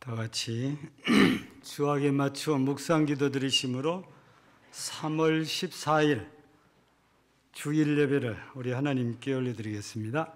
다 같이 주악에 맞추어 묵상 기도 드리심으로 3월 14일 주일 예배를 우리 하나님께 올려드리겠습니다.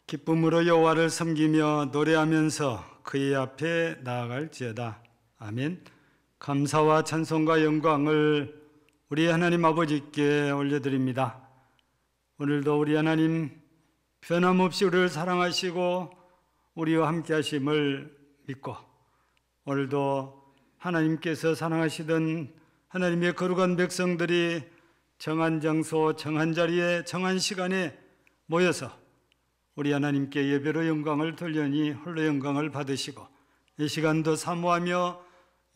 기쁨으로 여호와를 섬기며 노래하면서 그의 앞에 나아갈지어다. 아멘. 감사와 찬송과 영광을 우리 하나님 아버지께 올려드립니다. 오늘도 우리 하나님 변함없이 우리를 사랑하시고 우리와 함께 하심을 믿고, 오늘도 하나님께서 사랑하시던 하나님의 거룩한 백성들이 정한 장소, 정한 자리에, 정한 시간에 모여서 우리 하나님께 예배로 영광을 돌려니 홀로 영광을 받으시고, 이 시간도 사모하며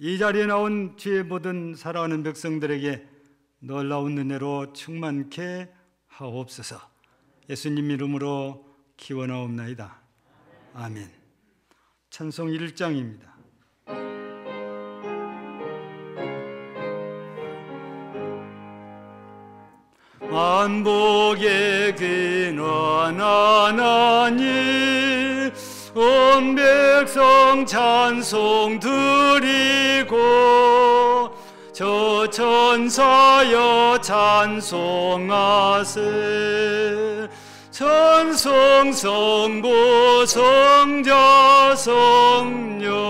이 자리에 나온 주의 모든 살아가는 백성들에게 놀라운 은혜로 충만케 하옵소서. 예수님 이름으로 기원하옵나이다. 아멘. 찬송 1장입니다. 만복의 근원 하나님, 온 백성 찬송 드리고, 저 천사여 찬송하세. 찬송 성부 성자 성령.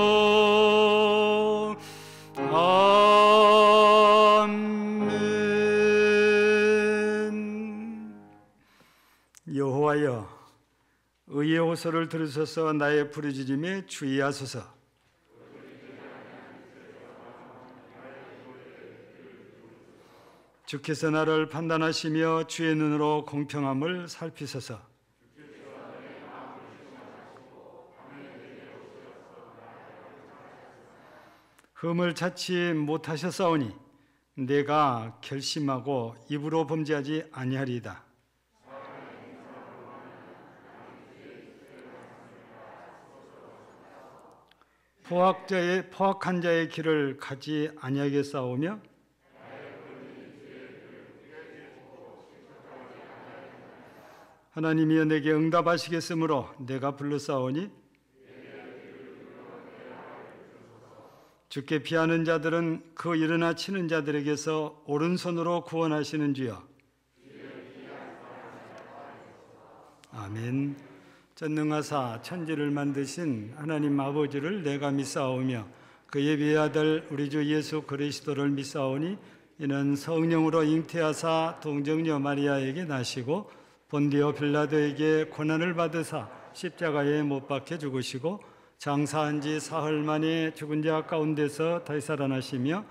여호와여, 의의 호소를 들으소서. 나의 부르짖음에 주의하소서. 주께서 나를 판단하시며 주의 눈으로 공평함을 살피소서. 흠을 찾지 못하셨사오니 내가 결심하고 입으로 범죄하지 아니하리이다. 포악한 자의 길을 가지 아니하겠사오며 하나님이여 내게 응답하시겠으므로 내가 불렀사오니, 주께 피하는 자들은 그 일어나 치는 자들에게서 오른손으로 구원하시는 주여. 아멘. 전능하사 천지를 만드신 하나님 아버지를 내가 믿사오며 그의 외아들 우리 주 예수 그리스도를 믿사오니, 이는 성령으로 잉태하사 동정녀 마리아에게 나시고 본디오 빌라도에게 고난을 받으사 십자가에 못 박혀 죽으시고 장사한 지 사흘 만에 죽은 자 가운데서 다시 살아나시며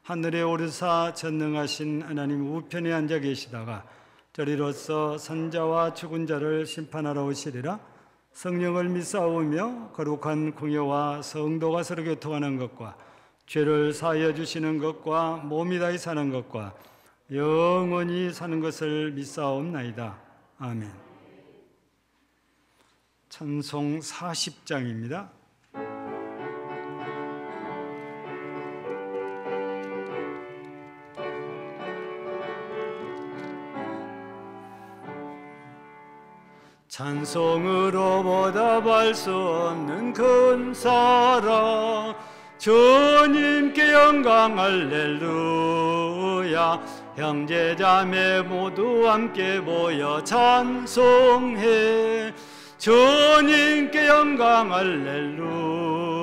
하늘에 오르사 전능하신 하나님 우편에 앉아 계시다가 저리로서 선자와 죽은 자를 심판하러 오시리라. 성령을 믿사오며 거룩한 공예와 성도가 서로 교통하는 것과 죄를 사하여 주시는 것과 몸이 다시 사는 것과 영원히 사는 것을 믿사옵나이다. 아멘. 찬송 40장입니다. 찬송으로 보답할 수 없는 큰 사랑, 주님께 영광 할렐루야. 형제자매 모두 함께 모여 찬송해. 주님께 영광 할렐루야.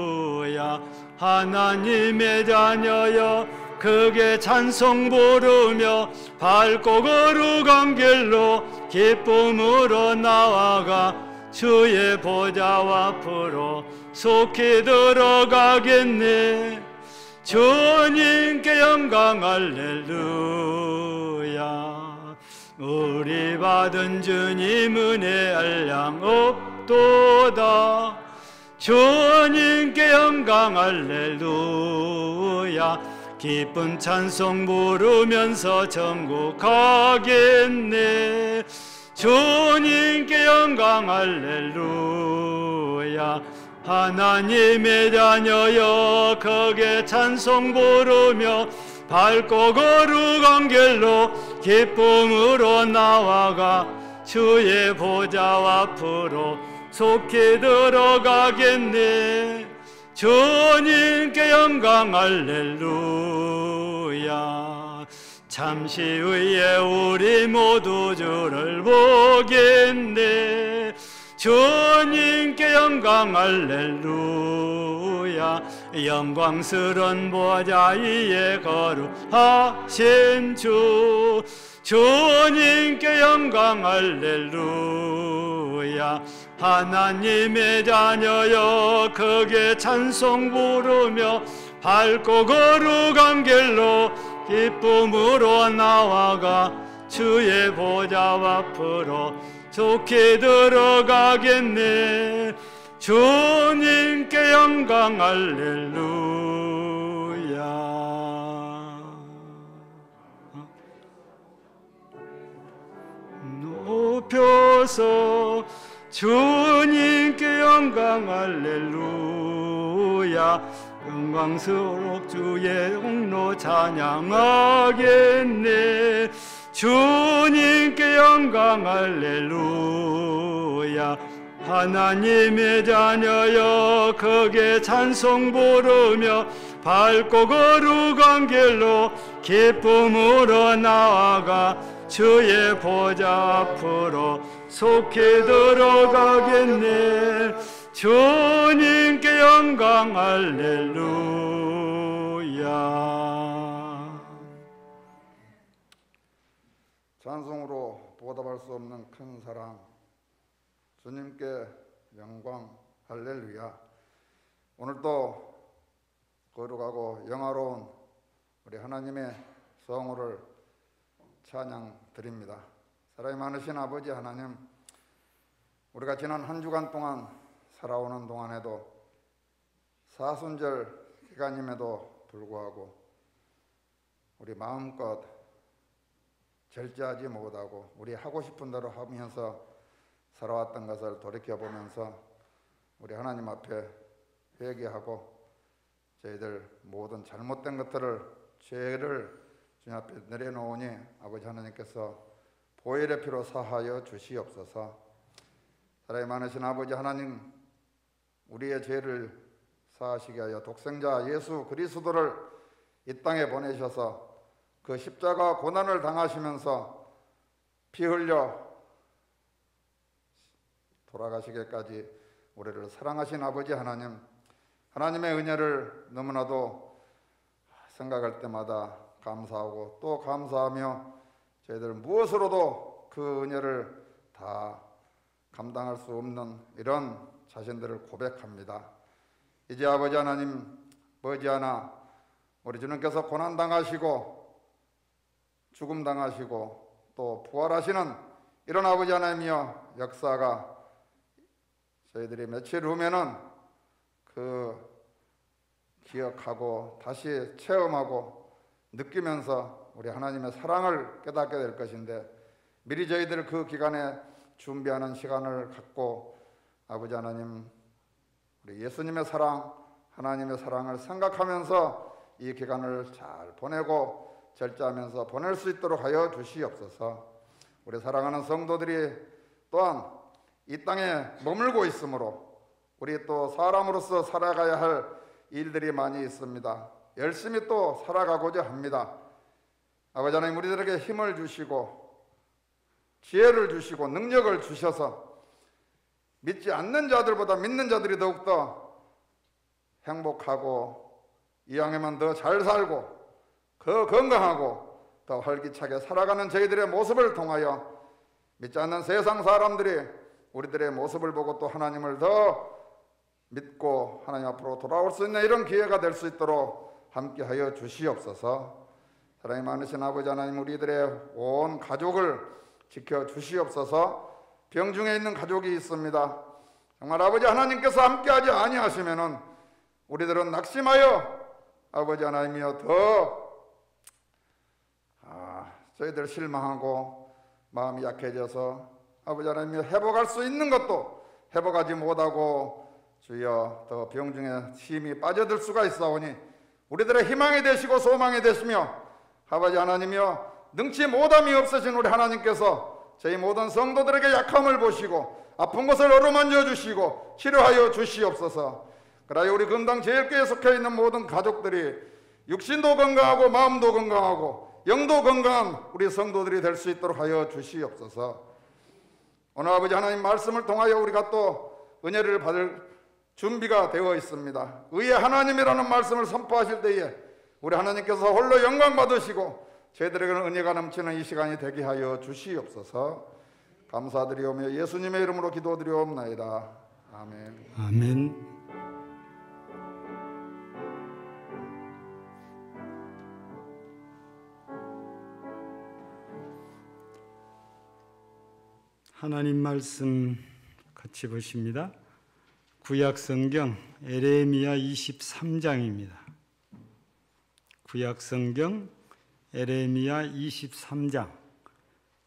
하나님의 자녀여 크게 찬송 부르며 밝고 거룩한 길로 기쁨으로 나아가 주의 보좌 앞으로 속히 들어가겠네. 주님께 영광 할렐루야. 우리 받은 주님 은혜 한량 없도다. 주님께 영광 할렐루야. 기쁜 찬송 부르면서 천국 가겠네. 주님께 영광 할렐루야. 하나님의 자녀여 크게 찬송 부르며 밝고 거룩한 길로 기쁨으로 나아가 주의 보좌 앞으로 속히 들어가겠네. 주님께 영광 할렐루야. 잠시 후에 우리 모두 주를 보겠네. 주님께 영광 할렐루야. 영광스런 보좌 위에 거룩하신 주. 주님께 영광 할렐루야. 하나님의 자녀여 크게 찬송 부르며 밝고 거룩한 길로 기쁨으로 나아가 주의 보좌 앞으로 좋게 들어가겠네. 주님께 영광 할렐루야. 높여서 주님께 영광 할렐루야. 영광스럽 주의 공로 찬양하겠네. 주님께 영광 할렐루야. 하나님의 자녀여 크게 찬송 부르며 밝고 거룩한 길로 기쁨으로 나아가 주의 보좌 앞으로 속히 들어가겠네. 주님께 영광 할렐루야. 찬송으로 보답할 수 없는 큰 사랑, 주님께 영광 할렐루야. 오늘도 거룩하고 영화로운 우리 하나님의 성호를 찬양 드립니다. 사랑이 많으신 아버지 하나님, 우리가 지난 한 주간 동안 살아오는 동안에도 사순절 기간임에도 불구하고 우리 마음껏 절제하지 못하고 우리 하고 싶은 대로 하면서 살아왔던 것을 돌이켜보면서 우리 하나님 앞에 회개하고 저희들 모든 잘못된 것들을 죄를 주님 앞에 내려놓으니 아버지 하나님께서 보혈의 피로 사하여 주시옵소서. 사랑이 많으신 아버지 하나님, 우리의 죄를 사하시게 하여 독생자 예수 그리스도를 이 땅에 보내셔서 그 십자가 고난을 당하시면서 피 흘려 돌아가시기까지 우리를 사랑하신 아버지 하나님, 하나님의 은혜를 너무나도 생각할 때마다 감사하고 또 감사하며 저희들 무엇으로도 그 은혜를 다 감당할 수 없는 이런 자신들을 고백합니다. 이제 아버지 하나님, 머지않아 우리 주님께서 고난당하시고 죽음당하시고 또 부활하시는 이런 아버지 하나님이여 역사가 저희들이 며칠 후면은 그 기억하고 다시 체험하고 느끼면서 우리 하나님의 사랑을 깨닫게 될 것인데, 미리 저희들 그 기간에 준비하는 시간을 갖고 아버지 하나님, 우리 예수님의 사랑, 하나님의 사랑을 생각하면서 이 기간을 잘 보내고 절제하면서 보낼 수 있도록 하여 주시옵소서. 우리 사랑하는 성도들이 또한 이 땅에 머물고 있으므로 우리 또 사람으로서 살아가야 할 일들이 많이 있습니다. 열심히 또 살아가고자 합니다. 아버지 하나님, 우리들에게 힘을 주시고 지혜를 주시고 능력을 주셔서 믿지 않는 자들보다 믿는 자들이 더욱더 행복하고 이왕이면 더 잘 살고 더 건강하고 더 활기차게 살아가는 저희들의 모습을 통하여 믿지 않는 세상 사람들이 우리들의 모습을 보고 또 하나님을 더 믿고 하나님 앞으로 돌아올 수 있는 이런 기회가 될 수 있도록 함께하여 주시옵소서. 사랑이 많으신 아버지 하나님, 우리들의 온 가족을 지켜주시옵소서. 병중에 있는 가족이 있습니다. 정말 아버지 하나님께서 함께하지 아니하시면은 우리들은 낙심하여 아버지 하나님이여 더 저희들 실망하고 마음이 약해져서 아버지 하나님이여 회복할 수 있는 것도 회복하지 못하고 주여 더 병중에 힘이 빠져들 수가 있사오니 우리들의 희망이 되시고 소망이 되시며 아버지 하나님이여 능치 못함이 없으신 우리 하나님께서 저희 모든 성도들에게 약함을 보시고 아픈 것을 어루만져 주시고 치료하여 주시옵소서. 그러하여 우리 금당 제일교회에 속해 있는 모든 가족들이 육신도 건강하고 마음도 건강하고 영도 건강한 우리 성도들이 될 수 있도록 하여 주시옵소서. 오늘 아버지 하나님 말씀을 통하여 우리가 또 은혜를 받을 준비가 되어 있습니다. 의의 하나님이라는 말씀을 선포하실 때에 우리 하나님께서 홀로 영광 받으시고 저희들에게는 은혜가 넘치는 이 시간이 되게 하여 주시옵소서. 감사드리오며 예수님의 이름으로 기도드리옵나이다. 아멘. 아멘. 하나님 말씀 같이 보십니다. 구약 성경 에레미야 23장입니다. 구약 성경 에레미야 23장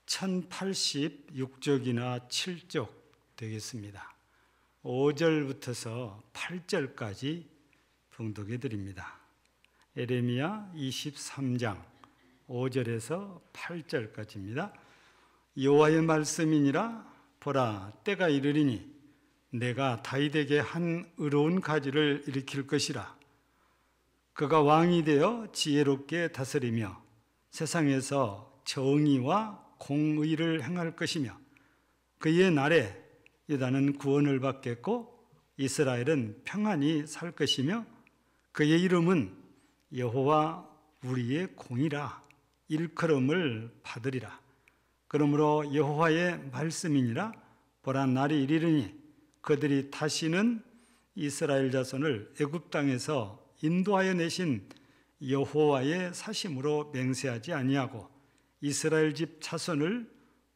1086쪽이나 7쪽 되겠습니다. 5절부터서 8절까지 봉독해 드립니다. 에레미야 23장 5절에서 8절까지입니다. 여호와의 말씀이니라. 보라, 때가 이르리니 내가 다윗에게 한 의로운 가지를 일으킬 것이라. 그가 왕이 되어 지혜롭게 다스리며 세상에서 정의와 공의를 행할 것이며 그의 날에 유다는 구원을 받겠고 이스라엘은 평안히 살 것이며 그의 이름은 여호와 우리의 공이라 일컬음을 받으리라. 그러므로 여호와의 말씀이니라. 보라, 날이 이르리니 그들이 다시는 이스라엘 자손을 애굽 땅에서 인도하여 내신 여호와의 사심으로 맹세하지 아니하고 이스라엘 집 자손을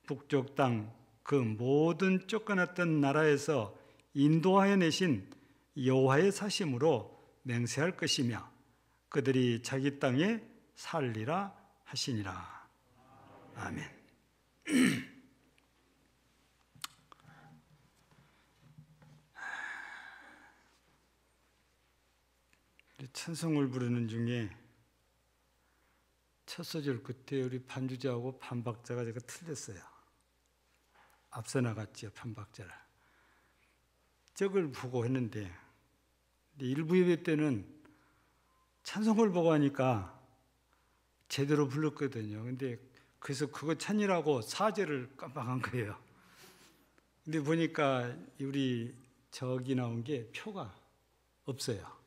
북쪽 땅 그 모든 쫓겨났던 나라에서 인도하여 내신 여호와의 사심으로 맹세할 것이며 그들이 자기 땅에 살리라 하시니라. 아멘. 찬송을 부르는 중에 첫 소절 그때 우리 반주자하고 반박자가 제가 틀렸어요. 앞서 나갔죠, 반박자를. 저걸 보고 했는데 일부 예배 때는 찬송을 보고 하니까 제대로 불렀거든요. 근데 그래서 그거 찬이라고 4절을 깜빡한 거예요. 근데 보니까 우리 저기 나온 게 표가 없어요.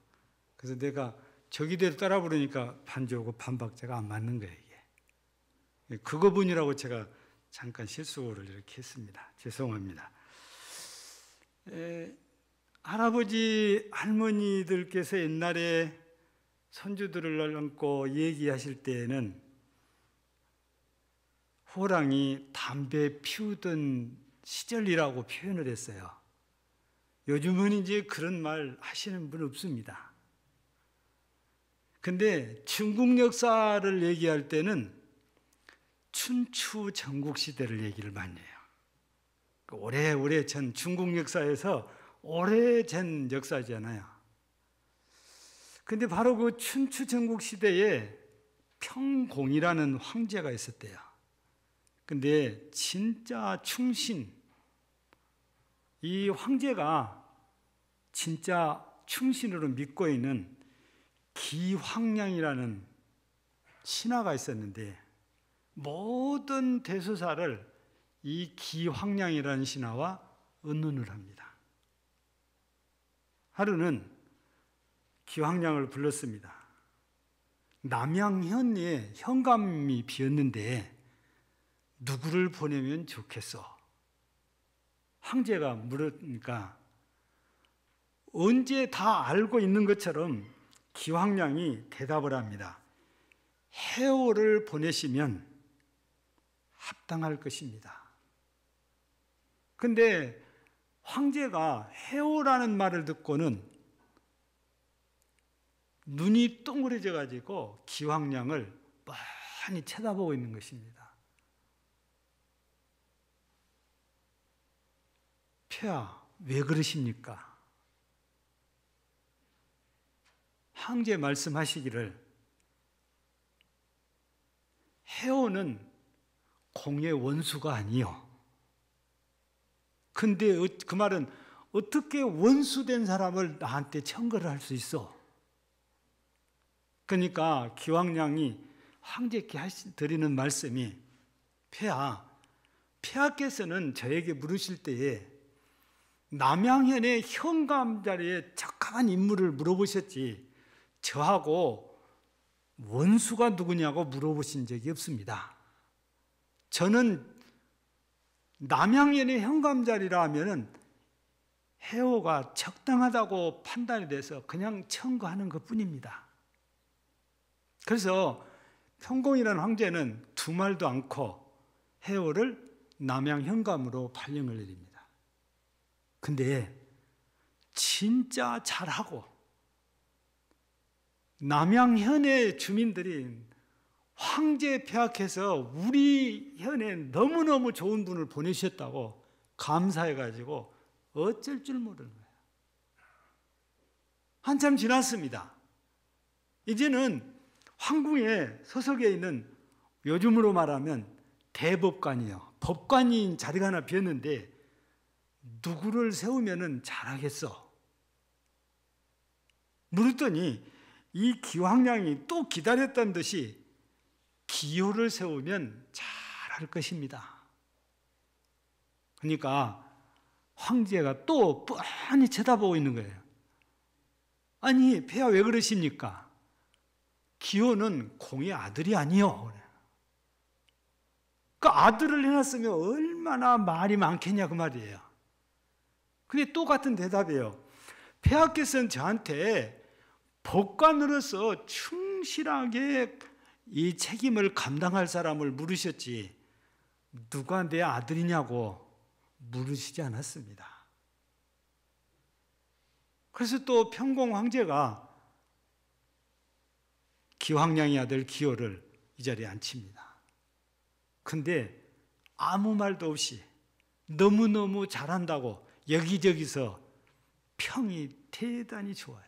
그래서 내가 저기대로 따라 부르니까 반주하고 반박자가 안 맞는 거예요, 이게. 그거 분이라고 제가 잠깐 실수를 이렇게 했습니다. 죄송합니다. 할아버지, 할머니들께서 옛날에 손주들을 안고 얘기하실 때에는 호랑이 담배 피우던 시절이라고 표현을 했어요. 요즘은 이제 그런 말 하시는 분 없습니다. 근데 중국 역사를 얘기할 때는 춘추 전국시대를 얘기를 많이 해요. 오래오래 전 중국 역사에서 오래전 역사잖아요. 근데 바로 그 춘추 전국시대에 평공이라는 황제가 있었대요. 근데 진짜 충신, 이 황제가 진짜 충신으로 믿고 있는 기황량이라는 신하가 있었는데 모든 대소사를 이 기황량이라는 신하와 의논을 합니다. 하루는 기황량을 불렀습니다. 남양현에 현감이 비었는데 누구를 보내면 좋겠어? 황제가 물으니까 언제 다 알고 있는 것처럼 기황량이 대답을 합니다. 해오를 보내시면 합당할 것입니다. 근데 황제가 해오라는 말을 듣고는 눈이 동그래져 가지고 기왕량을 뻔히 쳐다보고 있는 것입니다. 폐하, 왜 그러십니까? 황제 말씀하시기를 해오는 공의 원수가 아니요. 근데 그 말은 어떻게 원수된 사람을 나한테 청거를 할 수 있어? 그러니까 기왕량이 황제께 드리는 말씀이 폐하께서는 저에게 물으실 때에 남양현의 현감 자리에 적합한 인물을 물어보셨지 저하고 원수가 누구냐고 물어보신 적이 없습니다. 저는 남양현의 현감 자리라 하면은 해오가 적당하다고 판단이 돼서 그냥 청구하는 것뿐입니다. 그래서 평공이라는 황제는 두 말도 않고 해오를 남양 현감으로 발령을 내립니다. 근데 진짜 잘하고 남양현의 주민들이 황제 폐하께서 우리 현에 너무너무 좋은 분을 보내셨다고 감사해가지고 어쩔 줄 모르는 거예요. 한참 지났습니다. 이제는 황궁에 소속해 있는 요즘으로 말하면 대법관이요. 법관인 자리가 하나 비었는데 누구를 세우면 잘하겠어? 물었더니 이 기왕량이 또 기다렸던 듯이 기호를 세우면 잘할 것입니다. 그러니까 황제가 또 뻔히 쳐다보고 있는 거예요. 아니, 폐하 왜 그러십니까? 기호는 공의 아들이 아니요. 그 아들을 해놨으면 얼마나 말이 많겠냐 그 말이에요. 근데 똑같은 대답이에요. 폐하께서는 저한테 법관으로서 충실하게 이 책임을 감당할 사람을 물으셨지 누가 내 아들이냐고 물으시지 않았습니다. 그래서 또 평공 황제가 기왕량의 아들 기호를 이 자리에 앉힙니다. 근데 아무 말도 없이 너무너무 잘한다고 여기저기서 평이 대단히 좋아요.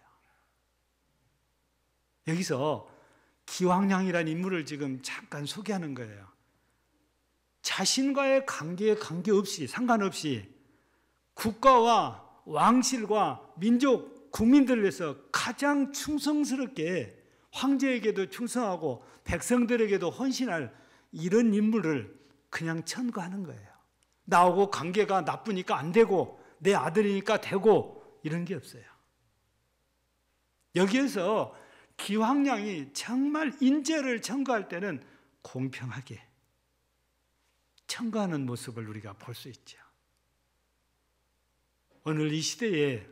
여기서 기왕량이라는 인물을 지금 잠깐 소개하는 거예요. 자신과의 관계에 관계없이 상관없이 국가와 왕실과 민족, 국민들을 위해서 가장 충성스럽게 황제에게도 충성하고 백성들에게도 헌신할 이런 인물을 그냥 천거하는 거예요. 나하고 관계가 나쁘니까 안 되고 내 아들이니까 되고 이런 게 없어요. 여기에서 기왕량이 정말 인재를 청구할 때는 공평하게 청구하는 모습을 우리가 볼 수 있죠. 오늘 이 시대에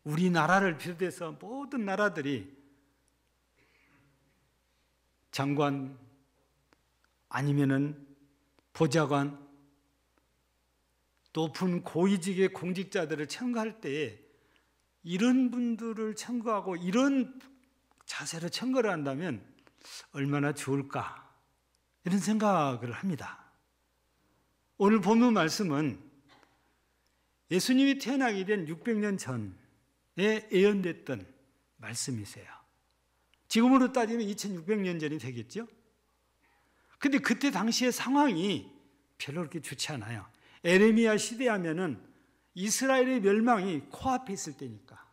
우리나라를 비롯해서 모든 나라들이 장관 아니면은 보좌관 높은 고위직의 공직자들을 청구할 때에 이런 분들을 청구하고 이런 자세로 청구를 한다면 얼마나 좋을까 이런 생각을 합니다. 오늘 본문 말씀은 예수님이 태어나기 전 600년 전에 예언됐던 말씀이세요. 지금으로 따지면 2600년 전이 되겠죠? 근데 그때 당시의 상황이 별로 그렇게 좋지 않아요. 에레미야 시대 하면은 이스라엘의 멸망이 코앞에 있을 때니까.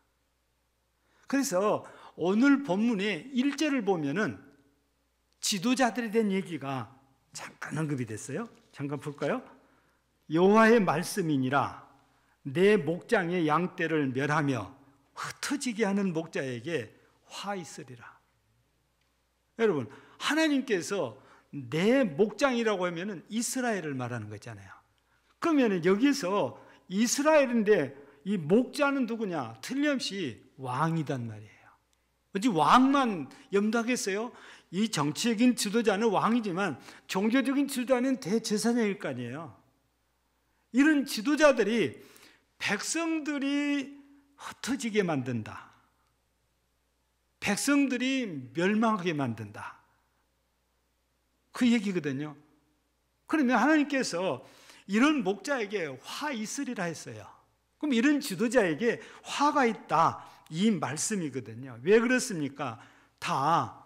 그래서 오늘 본문의 1절을 보면은 지도자들에 대한 얘기가 잠깐 언급이 됐어요. 잠깐 볼까요? 여호와의 말씀이니라 내 목장의 양떼를 멸하며 흩어지게 하는 목자에게 화 있으리라. 여러분, 하나님께서 내 목장이라고 하면은 이스라엘을 말하는 거잖아요. 그러면 여기서 이스라엘인데 이 목자는 누구냐? 틀림없이 왕이단 말이에요. 어찌 왕만 염두하겠어요? 이 정치적인 지도자는 왕이지만 종교적인 지도자는 대제사장일 거 아니에요. 이런 지도자들이 백성들이 흩어지게 만든다. 백성들이 멸망하게 만든다. 그 얘기거든요. 그러면 하나님께서 이런 목자에게 화 있으리라 했어요. 그럼 이런 지도자에게 화가 있다, 이 말씀이거든요. 왜 그렇습니까? 다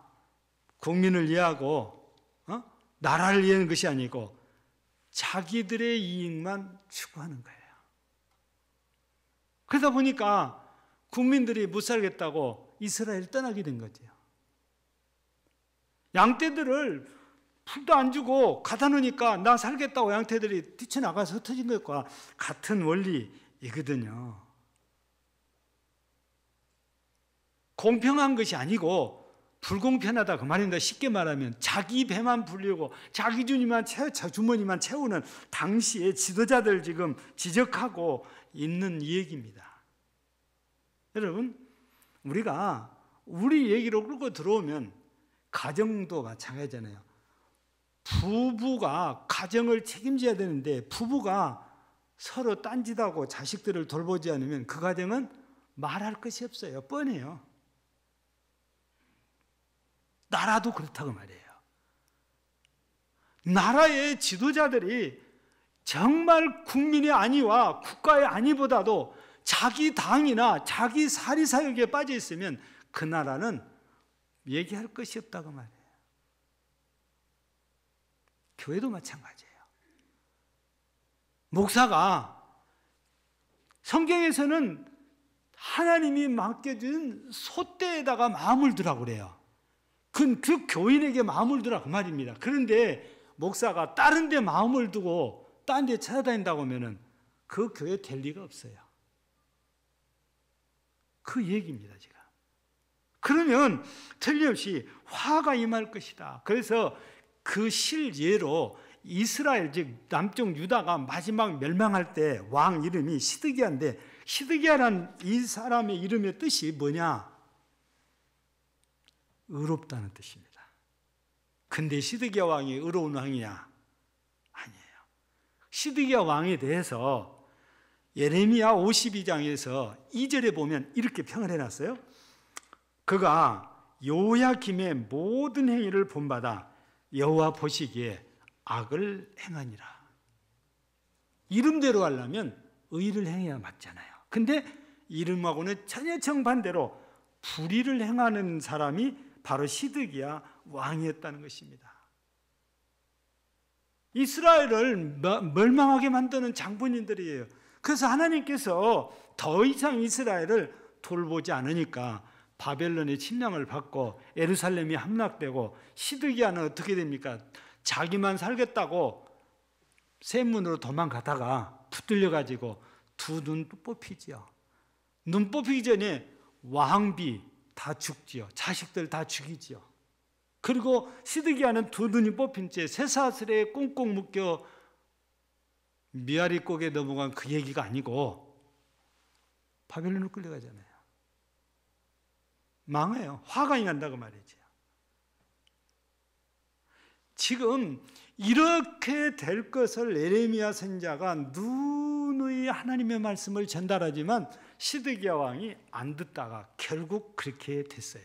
국민을 위하고 나라를 위하는 것이 아니고 자기들의 이익만 추구하는 거예요. 그러다 보니까 국민들이 못 살겠다고 이스라엘 떠나게 된 거죠. 양떼들을 풀도 안 주고 가다 놓으니까 나 살겠다고 양떼들이 뛰쳐나가서 흩어진 것과 같은 원리이거든요. 공평한 것이 아니고 불공평하다 그 말입니다. 쉽게 말하면 자기 배만 불리고 자기 주머니만 채우는 당시의 지도자들 지금 지적하고 있는 이 얘기입니다. 여러분, 우리가 우리 얘기로 끌고 들어오면 가정도 마찬가지잖아요. 부부가 가정을 책임져야 되는데 부부가 서로 딴짓하고 자식들을 돌보지 않으면 그 가정은 말할 것이 없어요. 뻔해요. 나라도 그렇다고 말이에요. 나라의 지도자들이 정말 국민의 안위와 국가의 안위보다도 자기 당이나 자기 사리사욕에 빠져 있으면 그 나라는 얘기할 것이 없다고 말이에요. 교회도 마찬가지예요. 목사가 성경에서는 하나님이 맡겨준 소떼에다가 마음을 두라고 그래요. 그 교인에게 마음을 두라 그 말입니다. 그런데 목사가 다른 데 마음을 두고 다른 데 찾아다닌다고 하면 그 교회 될 리가 없어요. 그 얘기입니다, 지금. 그러면 틀림없이 화가 임할 것이다. 그래서 그 실예로 이스라엘, 즉 남쪽 유다가 마지막 멸망할 때 왕 이름이 시드기야인데, 시드기야라는 이 사람의 이름의 뜻이 뭐냐? 의롭다는 뜻입니다. 근데 시드기야 왕이 의로운 왕이냐? 아니에요. 시드기야 왕에 대해서 예레미야 52장에서 2절에 보면 이렇게 평을 해놨어요. 그가 요야김의 모든 행위를 본받아 여호와 보시기에 악을 행하니라. 이름대로 하려면 의를 행해야 맞잖아요. 근데 이름하고는 전혀 정반대로 불의를 행하는 사람이 바로 시드기야 왕이었다는 것입니다. 이스라엘을 멸망하게 만드는 장본인들이에요. 그래서 하나님께서 더 이상 이스라엘을 돌보지 않으니까 바벨론의 침략을 받고 예루살렘이 함락되고 시드기야는 어떻게 됩니까? 자기만 살겠다고 샘문으로 도망가다가 붙들려 가지고 두 눈 뽑히지요. 눈 뽑히기 전에 왕비 다 죽지요. 자식들 다 죽이지요. 그리고 시드기야는 두 눈이 뽑힌 채 쇠사슬에 꽁꽁 묶여 미아리곡에 넘어간 그 얘기가 아니고 바벨론으로 끌려가잖아요. 망해요. 화가 난다고 말이죠. 지금 이렇게 될 것을 예레미야 선지자가 누누이 하나님의 말씀을 전달하지만 시드기야 왕이 안 듣다가 결국 그렇게 됐어요.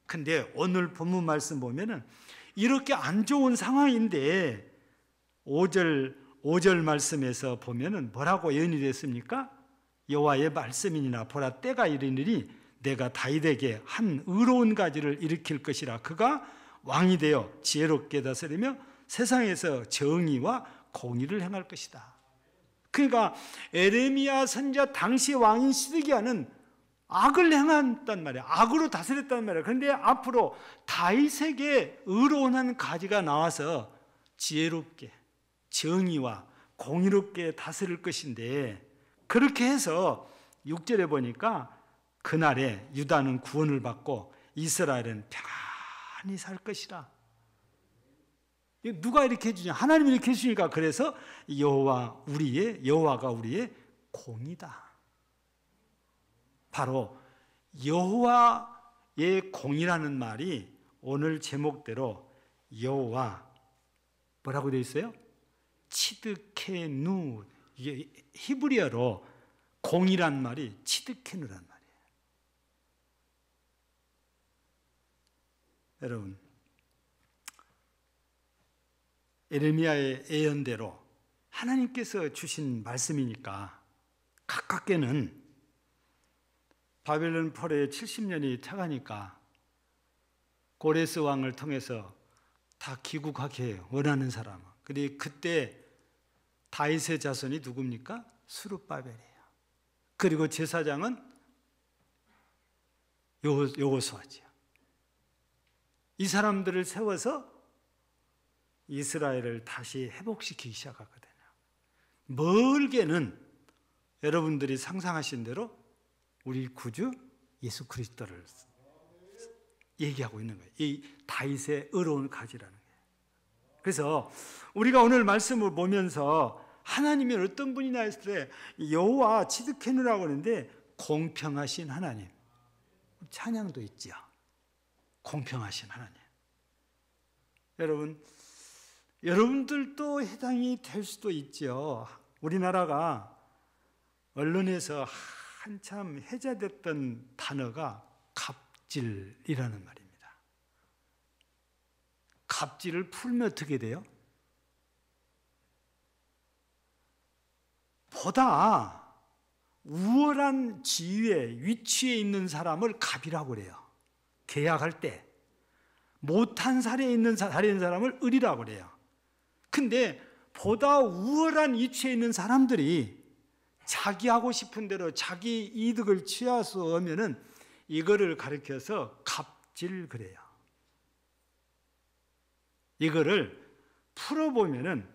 근데 오늘 본문 말씀 보면은 이렇게 안 좋은 상황인데 5절 말씀에서 보면은 뭐라고 예언이 됐습니까? 여호와의 말씀이니라 보라 때가 이르니니 내가 다윗에게 한 의로운 가지를 일으킬 것이라. 그가 왕이 되어 지혜롭게 다스리며 세상에서 정의와 공의를 행할 것이다. 그러니까 에레미야 선지자 당시 왕인 시드기야는 악을 행했단 말이야. 악으로 다스렸단 말이야. 그런데 앞으로 다윗에게 의로운 한 가지가 나와서 지혜롭게 정의와 공의롭게 다스릴 것인데, 그렇게 해서 6절에 보니까 그날에 유다는 구원을 받고 이스라엘은 평안히 살 것이다. 누가 이렇게 해주냐? 하나님이 이렇게 해주니까. 그래서 여호와가 우리의 공이다. 바로 여호와의 공이라는 말이 오늘 제목대로 여호와 뭐라고 되어 있어요? 치드케누, 이게 히브리어로 공이란 말이 치드케누란 말이에요. 여러분, 에레미야의 예언대로 하나님께서 주신 말씀이니까 가깝게는 바벨론 포로의 70년이 차가니까 고레스 왕을 통해서 다 귀국하게 원하는 사람. 그리고 그때 다윗의 자손이 누굽니까? 스룹바벨이에요. 그리고 제사장은 여호수아지요. 이 사람들을 세워서 이스라엘을 다시 회복시키기 시작하거든요. 멀게는 여러분들이 상상하신 대로 우리 구주 예수 그리스도를 얘기하고 있는 거예요. 이 다윗의 의로운 가지라는 거예요. 그래서 우리가 오늘 말씀을 보면서 하나님이 어떤 분이냐 했을 때 여호와 치드케누라고 하는데 공평하신 하나님. 찬양도 있죠. 공평하신 하나님. 여러분들도 해당이 될 수도 있죠. 우리나라가 언론에서 한참 회자됐던 단어가 갑질이라는 말입니다. 갑질을 풀면 어떻게 돼요? 보다 우월한 지위에 위치에 있는 사람을 갑이라고 그래요. 계약할 때 못한 자리에 있는 사람을 을이라고 그래요. 근데 보다 우월한 위치에 있는 사람들이 자기 하고 싶은 대로 자기 이득을 취할 수 없으면은 이거를 가리켜서 갑질 그래요. 이거를 풀어보면은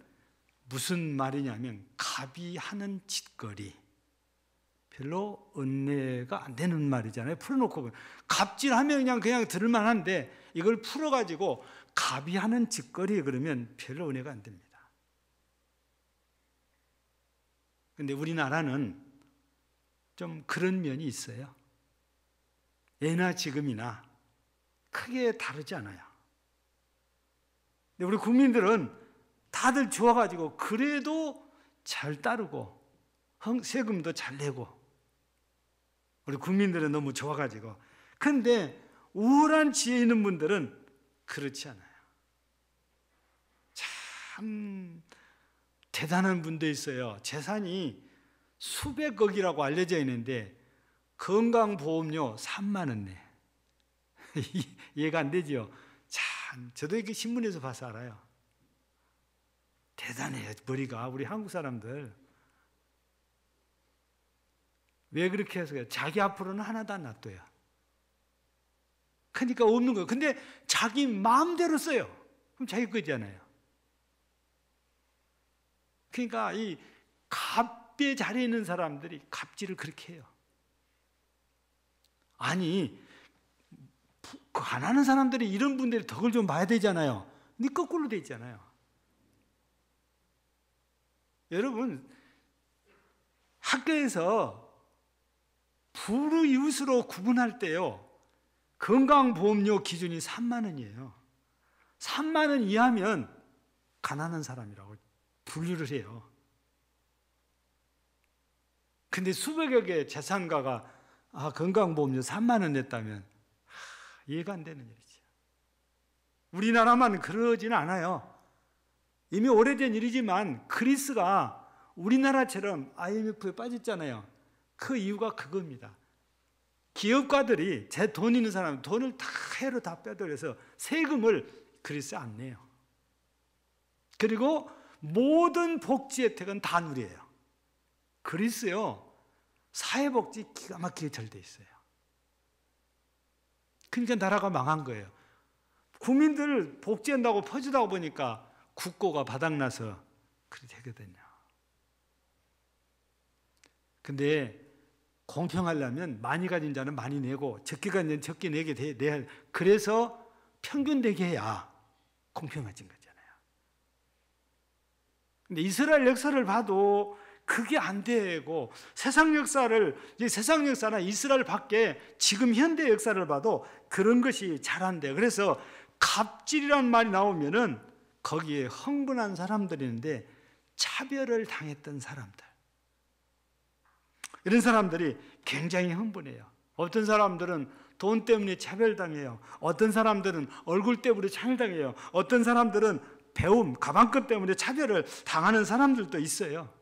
무슨 말이냐면 갑이 하는 짓거리. 별로 은혜가 안 되는 말이잖아요. 풀어놓고 보면. 갑질하면 그냥 들을만한데 이걸 풀어가지고 갑이 하는 짓거리 그러면 별로 은혜가 안 됩니다. 근데 우리나라는 좀 그런 면이 있어요. 예나 지금이나 크게 다르지 않아요. 근데 우리 국민들은 다들 좋아가지고 그래도 잘 따르고 세금도 잘 내고 우리 국민들은 너무 좋아가지고 근데 우월한 지혜 있는 분들은 그렇지 않아요. 참 대단한 분도 있어요. 재산이 수백억이라고 알려져 있는데 건강보험료 3만 원 내. 이해가 안 되죠? 참 저도 이렇게 신문에서 봐서 알아요. 대단해요. 머리가 우리 한국 사람들. 왜 그렇게 해서 자기 앞으로는 하나도 안 놔둬요. 그러니까 없는 거예요. 근데 자기 마음대로 써요. 그럼 자기 거잖아요. 그러니까 이 갑의 자리에 있는 사람들이 갑질을 그렇게 해요. 아니 가난한 사람들이 이런 분들이 덕을 좀 봐야 되잖아요. 근데 거꾸로 돼 있잖아요. 여러분 학교에서 부를 이웃으로 구분할 때요. 건강보험료 기준이 3만 원이에요. 3만 원 이하면 가난한 사람이라고 분류를 해요. 근데 수백억의 재산가가 건강보험료 3만 원 냈다면 이해가 안 되는 일이죠. 우리나라만 그러지는 않아요. 이미 오래된 일이지만 그리스가 우리나라처럼 IMF에 빠졌잖아요. 그 이유가 그겁니다. 기업가들이 제 돈 있는 사람 돈을 다 해로 다 빼돌려서 세금을 그리스에 안 내요. 그리고 모든 복지 혜택은 다 누려요. 그리스요 사회복지 기가 막히게 잘 돼 있어요. 그러니까 나라가 망한 거예요. 국민들 복지한다고 퍼주다 보니까 국고가 바닥나서 그렇게 되거든요. 근데 공평하려면 많이 가진 자는 많이 내고 적게 가진 자는 적게 내게 돼야 그래서 평균 되게 해야 공평해진 거잖아요. 근데 이스라엘 역사를 봐도 그게 안 되고 세상 역사나 이스라엘 밖에 지금 현대 역사를 봐도 그런 것이 잘 안 돼요. 그래서 갑질이라는 말이 나오면은 거기에 흥분한 사람들이 있는데 차별을 당했던 사람들. 이런 사람들이 굉장히 흥분해요. 어떤 사람들은 돈 때문에 차별당해요. 어떤 사람들은 얼굴 때문에 차별당해요. 어떤 사람들은 배움, 가방끈 때문에 차별을 당하는 사람들도 있어요.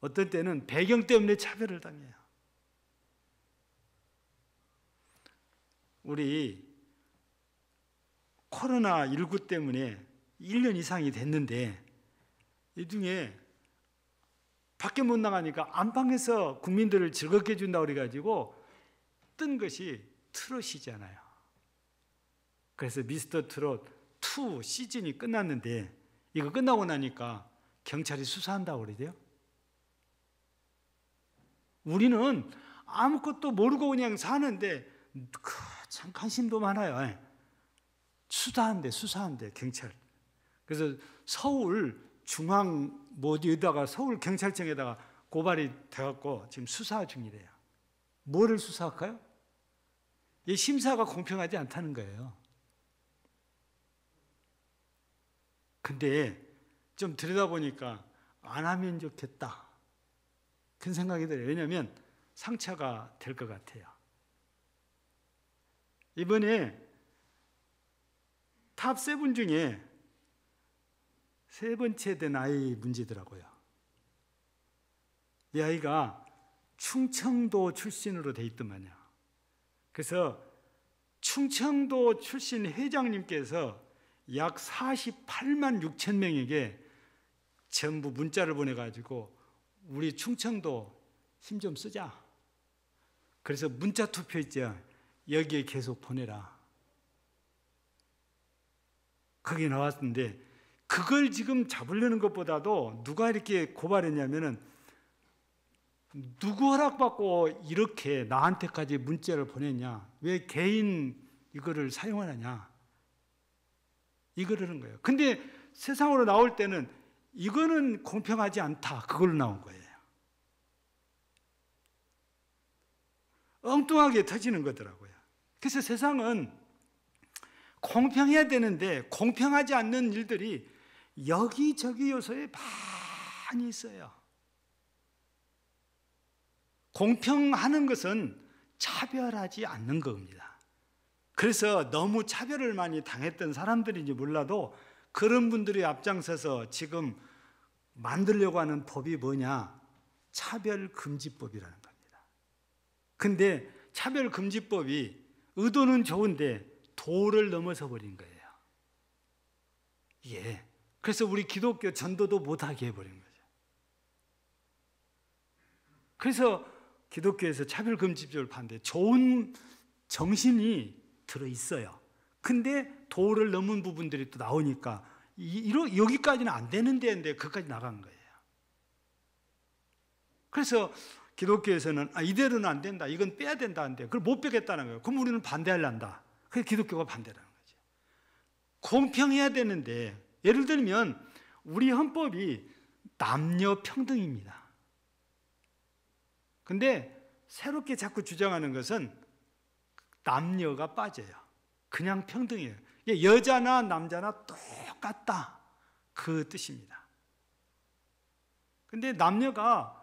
어떤 때는 배경 때문에 차별을 당해요. 우리 코로나19 때문에 1년 이상이 됐는데 이 중에 밖에 못 나가니까 안방에서 국민들을 즐겁게 해준다고 그래가지고 뜬 것이 트롯이잖아요. 그래서 미스터 트롯 2 시즌이 끝났는데 이거 끝나고 나니까 경찰이 수사한다고 그러대요. 우리는 아무것도 모르고 그냥 사는데 참 관심도 많아요. 수사한대 경찰. 그래서 서울 중앙 어디에다가 서울 경찰청에다가 고발이 돼갖고 지금 수사 중이래요. 뭐를 수사할까요? 이 심사가 공평하지 않다는 거예요. 근데 좀 들여다보니까 안 하면 좋겠다 그런 생각이 들어요. 왜냐하면 상처가 될 것 같아요. 이번에 탑7 중에 세 번째 된 아이 문제더라고요. 이 아이가 충청도 출신으로 돼 있더만요. 그래서 충청도 출신 회장님께서 약 48만 6천 명에게 전부 문자를 보내가지고 우리 충청도 힘 좀 쓰자. 그래서 문자 투표 있죠. 여기에 계속 보내라. 거기 나왔는데 그걸 지금 잡으려는 것보다도 누가 이렇게 고발했냐면은 누구 허락받고 이렇게 나한테까지 문자를 보냈냐? 왜 개인 이거를 사용하느냐? 이거라는 거예요. 근데 세상으로 나올 때는 이거는 공평하지 않다. 그걸로 나온 거예요. 엉뚱하게 터지는 거더라고요. 그래서 세상은 공평해야 되는데 공평하지 않는 일들이 여기저기 요소에 많이 있어요. 공평하는 것은 차별하지 않는 겁니다. 그래서 너무 차별을 많이 당했던 사람들인지 몰라도 그런 분들이 앞장서서 지금 만들려고 하는 법이 뭐냐? 차별금지법이라는 겁니다. 근데 차별금지법이 의도는 좋은데 도를 넘어서 버린 거예요. 예. 그래서 우리 기독교 전도도 못하게 해버린 거죠. 그래서 기독교에서 차별금지법을 반대, 좋은 정신이 들어있어요. 근데 도를 넘은 부분들이 또 나오니까 여기까지는 안 되는 데인데 그까지 나간 거예요. 그래서 기독교에서는 이대로는 안 된다. 이건 빼야 된다는데 그걸 못 빼겠다는 거예요. 그럼 우리는 반대하려한다. 그래서 기독교가 반대라는 거죠. 공평해야 되는데 예를 들면 우리 헌법이 남녀 평등입니다. 근데 새롭게 자꾸 주장하는 것은 남녀가 빠져요. 그냥 평등이에요. 여자나 남자나 똑같다. 그 뜻입니다. 근데 남녀가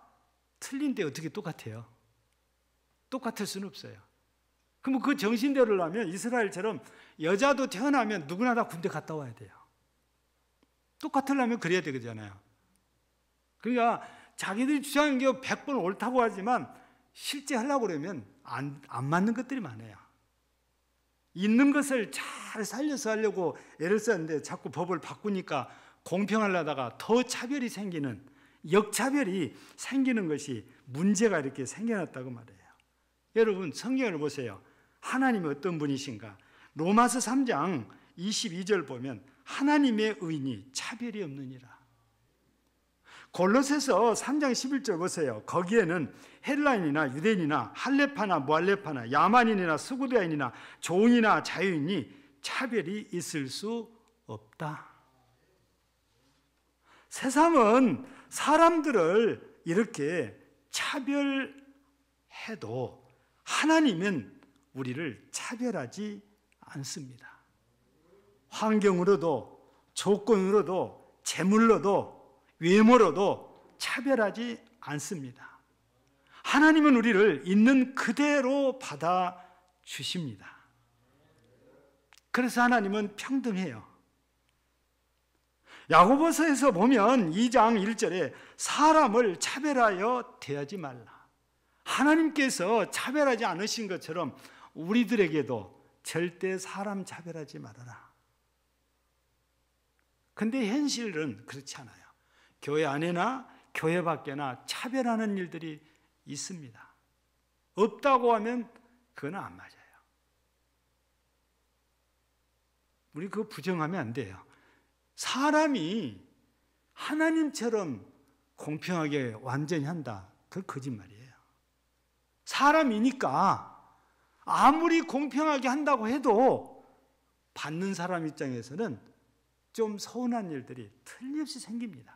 틀린데 어떻게 똑같아요? 똑같을 수는 없어요. 그럼 그 정신대로라면 이스라엘처럼 여자도 태어나면 누구나 다 군대 갔다 와야 돼요. 똑같으려면 그래야 되잖아요. 그러니까 자기들이 주장하는 게 100번 옳다고 하지만 실제 하려고 그러면 안 맞는 것들이 많아요. 있는 것을 잘 살려서 하려고 애를 썼는데 자꾸 법을 바꾸니까 공평하려다가 더 차별이 생기는, 역차별이 생기는 것이 문제가 이렇게 생겨났다고 말해요. 여러분 성경을 보세요. 하나님이 어떤 분이신가? 로마서 3장 22절 보면 하나님의 의인이 차별이 없느니라. 골로새서 3장 11절 보세요. 거기에는 헬라인이나 유대인이나 할레파나 무할레파나 야만인이나 스구디아인이나 종이나 자유인이 차별이 있을 수 없다. 세상은 사람들을 이렇게 차별해도 하나님은 우리를 차별하지 않습니다. 환경으로도 조건으로도 재물로도 외모로도 차별하지 않습니다. 하나님은 우리를 있는 그대로 받아주십니다. 그래서 하나님은 평등해요. 야고보서에서 보면 2장 1절에 사람을 차별하여 대하지 말라. 하나님께서 차별하지 않으신 것처럼 우리들에게도 절대 사람 차별하지 말아라. 근데 현실은 그렇지 않아요. 교회 안에나 교회 밖에나 차별하는 일들이 있습니다. 없다고 하면 그건 안 맞아요. 우리 그거 부정하면 안 돼요. 사람이 하나님처럼 공평하게 완전히 한다. 그건 거짓말이에요. 사람이니까 아무리 공평하게 한다고 해도 받는 사람 입장에서는 좀 서운한 일들이 틀림없이 생깁니다.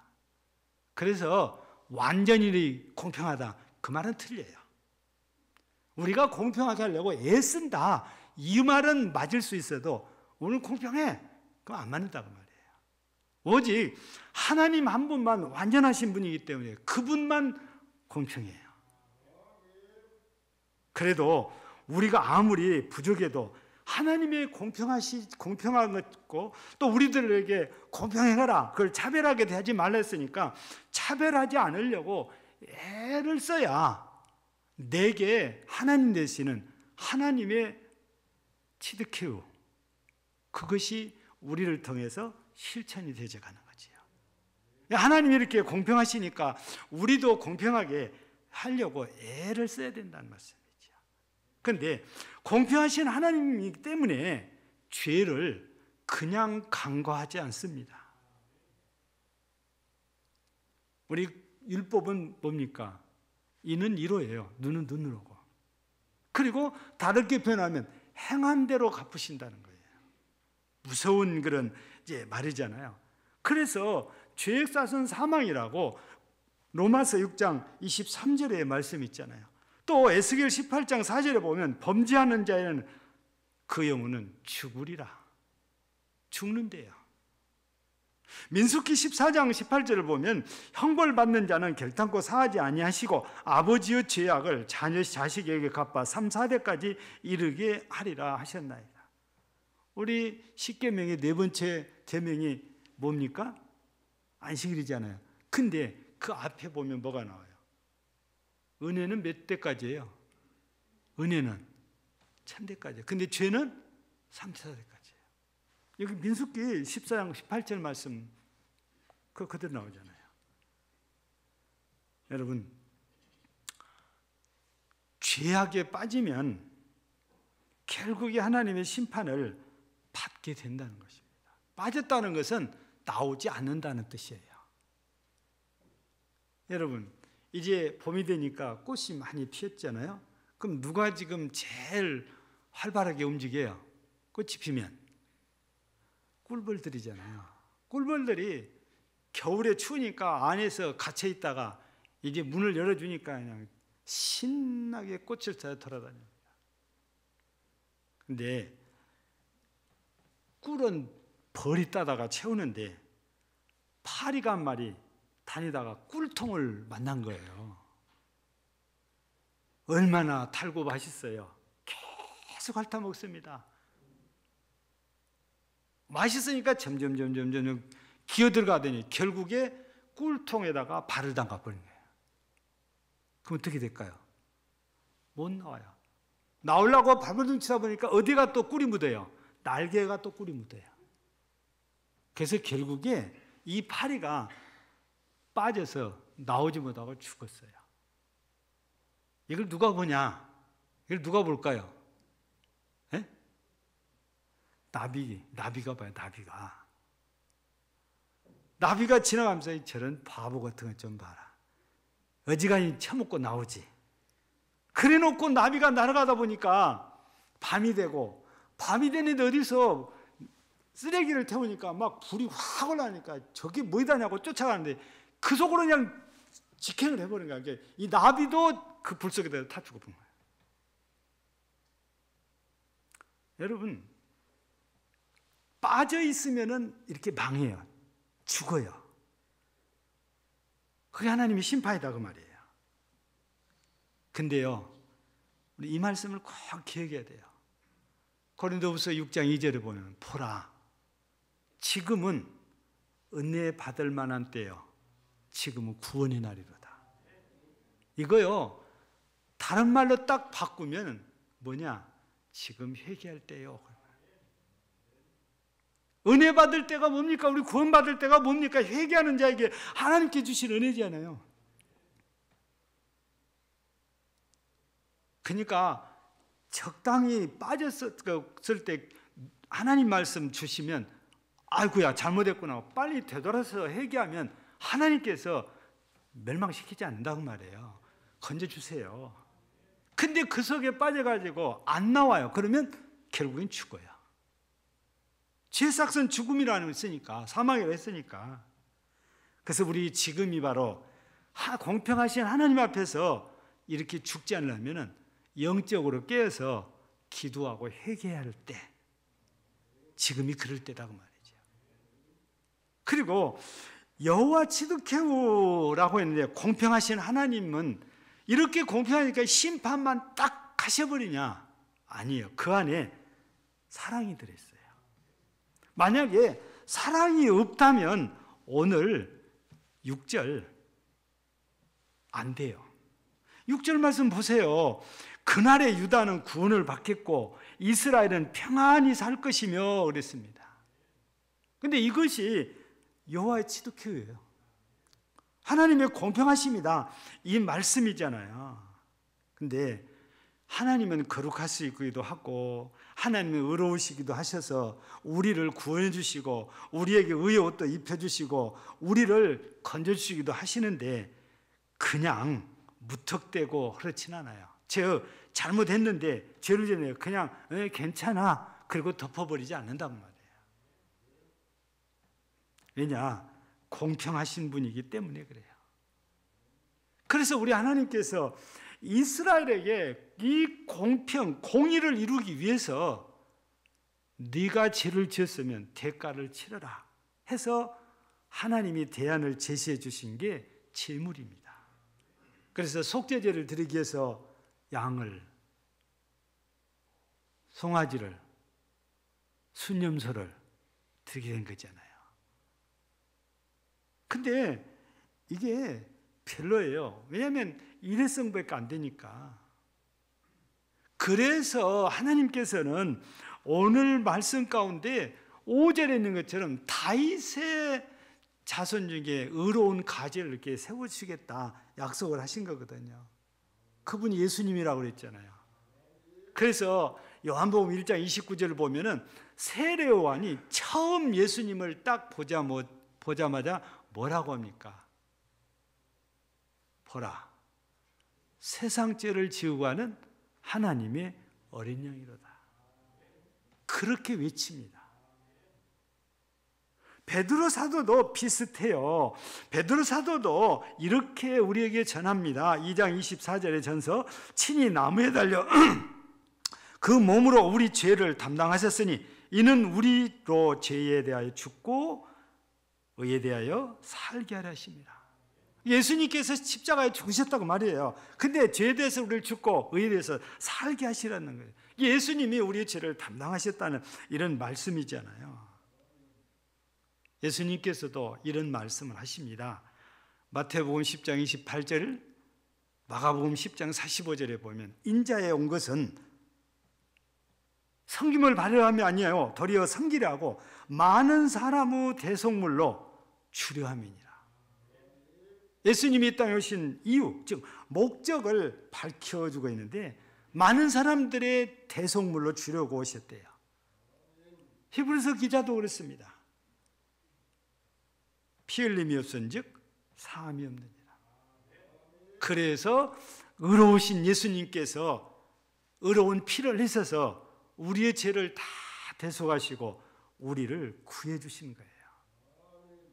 그래서 완전히 공평하다. 그 말은 틀려요. 우리가 공평하게 하려고 애쓴다. 이 말은 맞을 수 있어도 오늘 공평해. 그건 안 맞는다고 말이에요. 오직 하나님 한 분만 완전하신 분이기 때문에 그분만 공평해요. 그래도 우리가 아무리 부족해도 하나님의 공평한 것고 또 우리들에게 공평해라. 그걸 차별하게 대하지 말라 했으니까 차별하지 않으려고 애를 써야 내게 하나님 되시는 하나님의 치드케우 그것이 우리를 통해서 실천이 되어가는 거지요. 하나님이 이렇게 공평하시니까 우리도 공평하게 하려고 애를 써야 된다는 말씀이죠. 그런데 공평하신 하나님이기 때문에 죄를 그냥 간과하지 않습니다. 우리 율법은 뭡니까? 이는 이로예요. 눈은 눈으로고. 그리고 다르게 표현하면 행한 대로 갚으신다는 거예요. 무서운 그런 이제 말이잖아요. 그래서 죄액사선 사망이라고 로마서 6장 23절에 말씀 있잖아요. 또 에스겔 18장 4절에 보면 범죄하는 자에는 그 영혼은 죽으리라. 죽는데요. 민수기 14장 18절을 보면 형벌받는 자는 결탄코 사하지 아니하시고 아버지의 죄악을 자식에게 갚아 3, 4대까지 이르게 하리라 하셨나이다. 우리 십계명의 네 번째 계명이 뭡니까? 안식일이잖아요. 근데 그 앞에 보면 뭐가 나와요? 은혜는 몇 대까지예요? 은혜는 1000대까지예요. 근데 죄는 3, 4대까지예요. 여기 민수기 14장 18절 말씀 그대로 나오잖아요. 여러분, 죄악에 빠지면 결국에 하나님의 심판을 받게 된다는 것입니다. 빠졌다는 것은 나오지 않는다는 뜻이에요. 여러분, 이제 봄이 되니까 꽃이 많이 피었잖아요. 그럼 누가 지금 제일 활발하게 움직여요? 꽃이 피면 꿀벌들이잖아요. 꿀벌들이 겨울에 추우니까 안에서 갇혀 있다가 이제 문을 열어주니까 그냥 신나게 꽃을 찾아 돌아다닙니다. 근데 꿀은 벌이 따다가 채우는데 파리가 한 마리 다니다가 꿀통을 만난 거예요. 얼마나 달고 맛있어요. 계속 핥아 먹습니다. 맛있으니까 점점 기어들어가더니 결국에 꿀통에다가 발을 담가버린 거예요. 그럼 어떻게 될까요? 못 나와요. 나오려고 발버둥 치다 보니까 어디가 또 꿀이 묻어요? 날개가 또 꿀이 묻어요. 그래서 결국에 이 파리가 빠져서 나오지 못하고 죽었어요. 이걸 누가 보냐? 이걸 누가 볼까요? 에? 나비가 봐요. 나비가 지나가면서 저런 바보 같은 거 좀 봐라. 어지간히 처먹고 나오지. 그래 놓고 나비가 날아가다 보니까 밤이 되는데 어디서 쓰레기를 태우니까 막 불이 확 올라오니까 저게 뭐다냐고 쫓아가는데 그 속으로 그냥 직행을 해버린 거야. 이 나비도 그 불 속에 타 죽어본 거예요. 여러분, 빠져 있으면은 이렇게 망해요. 죽어요. 그게 하나님의 심판이다 그 말이에요. 근데요, 우리 이 말씀을 꼭 기억해야 돼요. 고린도후서 6장 2절에 보면 보라, 지금은 은혜 받을 만한 때요, 지금은 구원의 날이로다. 이거요, 다른 말로 딱 바꾸면 뭐냐? 지금 회개할 때요. 은혜 받을 때가 뭡니까? 우리 구원 받을 때가 뭡니까? 회개하는 자에게 하나님께 주신 은혜잖아요. 그러니까 적당히 빠졌을 때 하나님 말씀 주시면 아이고야 잘못했구나 빨리 되돌아서 회개하면 하나님께서 멸망시키지 않는다고 말이에요. 건져주세요. 근데 그 속에 빠져가지고 안 나와요. 그러면 결국엔 죽어요. 죄의 삭은 죽음이라는 거 있으니까, 사망이라고 했으니까. 그래서 우리 지금이 바로 공평하신 하나님 앞에서 이렇게 죽지 않으려면 영적으로 깨어서 기도하고 회개해야 할 때, 지금이 그럴 때라고 말이죠. 그리고 여호와 치드케우라고 했는데, 공평하신 하나님은 이렇게 공평하니까 심판만 딱 하셔버리냐? 아니에요. 그 안에 사랑이 들어있어요. 만약에 사랑이 없다면 오늘 6절 안 돼요. 6절 말씀 보세요. 그날에 유다는 구원을 받겠고 이스라엘은 평안히 살 것이며 그랬습니다. 그런데 이것이 여호와의 치드케우예요. 하나님의 공평하심이다, 이 말씀이잖아요. 근데 하나님은 거룩하시기도 하고 하나님은 의로우시기도 하셔서 우리를 구원해 주시고 우리에게 의의 옷도 입혀주시고 우리를 건져주시기도 하시는데, 그냥 무턱대고 그렇진 않아요. 저 잘못했는데 죄를 지내요, 그냥 괜찮아 그리고 덮어버리지 않는단 말이에요. 왜냐? 공평하신 분이기 때문에 그래요. 그래서 우리 하나님께서 이스라엘에게 이 공평, 공의를 이루기 위해서 네가 죄를 지었으면 대가를 치러라 해서 하나님이 대안을 제시해 주신 게 제물입니다. 그래서 속죄제를 드리기 위해서 양을, 송아지를, 순념소를 드리게 된 거잖아요. 근데 이게 별로예요. 왜냐하면 일회성밖에 안 되니까. 그래서 하나님께서는 오늘 말씀 가운데 5절에 있는 것처럼 다윗의 자손 중에 의로운 가지를 이렇게 세우시겠다 약속을 하신 거거든요. 그분이 예수님이라고 그랬잖아요. 그래서 요한복음 1장 29절을 보면은 세례요한이 처음 예수님을 딱 보자마자 뭐라고 합니까? 보라, 세상 죄를 지우고 하는 하나님의 어린 양이로다. 그렇게 외칩니다. 베드로 사도도 비슷해요. 베드로 사도도 이렇게 우리에게 전합니다. 2장 24절의 전서, 친히 나무에 달려 그 몸으로 우리 죄를 담당하셨으니 이는 우리로 죄에 대하여 죽고 의에 대하여 살게 하려 하십니다. 예수님께서 십자가에 죽으셨다고 말이에요. 근데 죄에 대해서 우리를 죽고 의에 대해서 살게 하시라는 거예요. 예수님이 우리의 죄를 담당하셨다는 이런 말씀이잖아요. 예수님께서도 이런 말씀을 하십니다. 마태복음 10장 28절, 마가복음 10장 45절에 보면 인자에 온 것은 섬김을 받으려 아니하여 도리어 섬기려 하고 많은 사람의 대속물로 주려 함이니라. 예수님이 이 땅에 오신 이유, 즉 목적을 밝혀주고 있는데 많은 사람들의 대속물로 주려고 오셨대요. 히브리서 기자도 그렇습니다. 피 흘림이 없은즉 사함이 없느니라. 그래서 의로우신 예수님께서 의로운 피를 흘리셔서 우리의 죄를 다 대속하시고 우리를 구해 주신 거예요.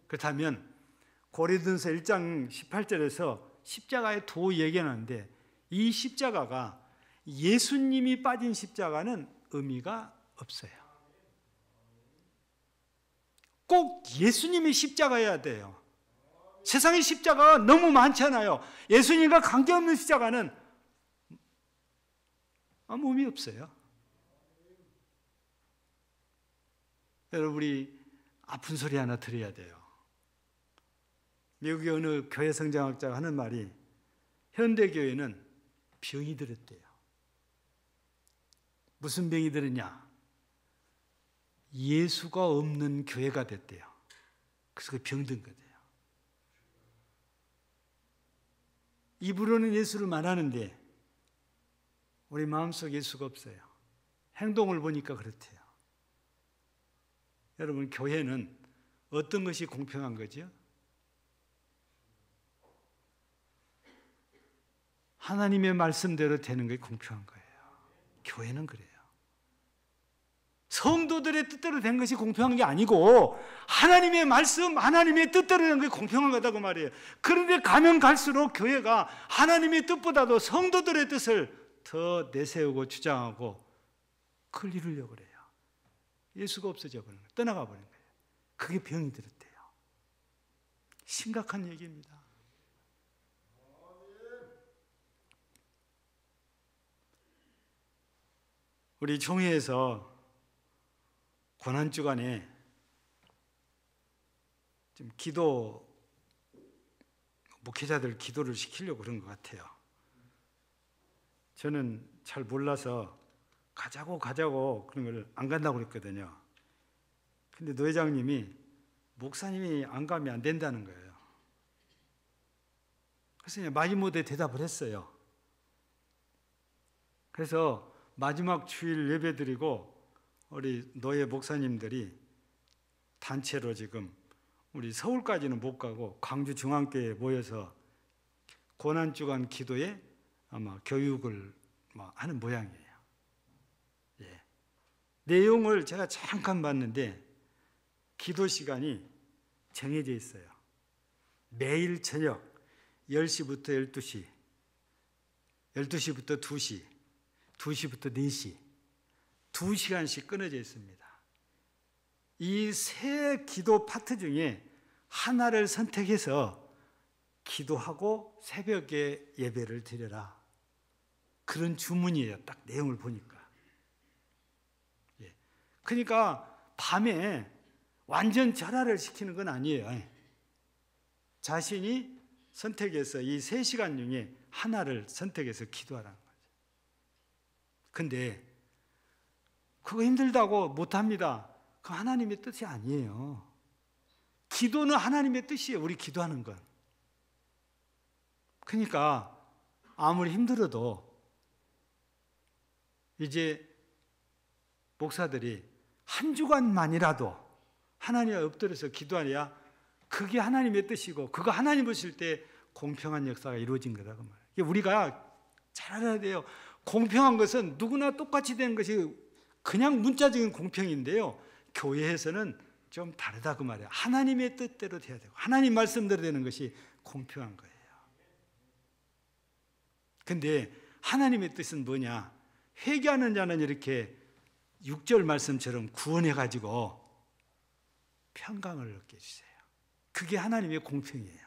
그렇다면 고린도전서 1장 18절에서 십자가의 도 얘기하는데, 이 십자가가 예수님이 빠진 십자가는 의미가 없어요. 꼭 예수님이 십자가여야 돼요. 세상의 십자가가 너무 많잖아요. 예수님과 관계없는 십자가는 아무 의미 없어요. 여러분, 우리 아픈 소리 하나 들어야 돼요. 미국의 어느 교회 성장학자가 하는 말이, 현대교회는 병이 들었대요. 무슨 병이 들었냐? 예수가 없는 교회가 됐대요. 그래서 그 병든 거대요. 입으로는 예수를 말하는데 우리 마음속에 예수가 없어요. 행동을 보니까 그렇대요. 여러분, 교회는 어떤 것이 공평한 거죠? 하나님의 말씀대로 되는 게 공평한 거예요. 교회는 그래요. 성도들의 뜻대로 된 것이 공평한 게 아니고 하나님의 말씀, 하나님의 뜻대로 된 게 공평한 거다고 말이에요. 그런데 가면 갈수록 교회가 하나님의 뜻보다도 성도들의 뜻을 더 내세우고 주장하고 그걸 이루려고 그래요. 예수가 없어져 버리는 거예요. 떠나가 버리는 거예요. 그게 병이 들었대요. 심각한 얘기입니다. 우리 종회에서 고난주간에 좀 목회자들 기도를 시키려고 그런 것 같아요. 저는 잘 몰라서 가자고 그런 걸 안 간다고 그랬거든요. 근데 노 회장님이 목사님이 안 가면 안 된다는 거예요. 그래서 그냥 마지못해 대답을 했어요. 그래서 마지막 주일 예배 드리고 우리 노예 목사님들이 단체로 지금 우리 서울까지는 못 가고 광주 중앙교회에 모여서 고난주간 기도에 아마 교육을 하는 모양이에요. 예. 내용을 제가 잠깐 봤는데 기도 시간이 정해져 있어요. 매일 저녁 10시부터 12시, 12시부터 2시, 2시부터 4시 2시간씩 끊어져 있습니다. 이 세 기도 파트 중에 하나를 선택해서 기도하고 새벽에 예배를 드려라. 그런 주문이에요. 딱 내용을 보니까. 예. 그러니까 밤에 완전 절하를 시키는 건 아니에요. 자신이 선택해서 이 3시간 중에 하나를 선택해서 기도하라는 거죠. 근데 그거 힘들다고 못합니다. 그거 하나님의 뜻이 아니에요. 기도는 하나님의 뜻이에요. 우리 기도하는 건. 그러니까 아무리 힘들어도 이제 목사들이 한 주간만이라도 하나님에 엎드려서 기도하랴, 그게 하나님의 뜻이고 그거 하나님 보실 때 공평한 역사가 이루어진 거라고 말이에요. 우리가 잘 알아야 돼요. 공평한 것은 누구나 똑같이 되는 것이 그냥 문자적인 공평인데요, 교회에서는 좀 다르다고 말이에요. 하나님의 뜻대로 돼야 되고 하나님 말씀대로 되는 것이 공평한 거예요. 근데 하나님의 뜻은 뭐냐? 회개하는 자는 이렇게 6절 말씀처럼 구원해가지고 평강을 얻게 해주세요. 그게 하나님의 공평이에요.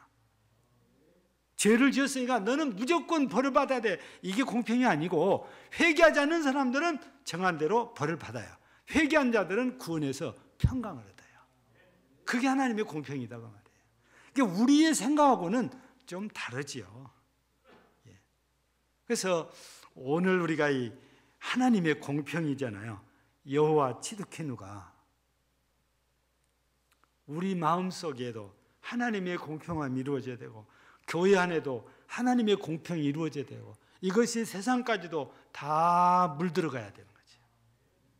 죄를 지었으니까 너는 무조건 벌을 받아야 돼. 이게 공평이 아니고 회개하지 않는 사람들은 정한 대로 벌을 받아요. 회개한 자들은 구원해서 평강을 얻어요. 그게 하나님의 공평이다고 말이에요. 그러니까 우리의 생각하고는 좀 다르지요. 그래서 오늘 우리가 이 하나님의 공평이잖아요. 여호와 치드케누가 우리 마음속에도 하나님의 공평함이 이루어져야 되고 교회 안에도 하나님의 공평이 이루어져야 되고 이것이 세상까지도 다 물들어가야 되는 거죠.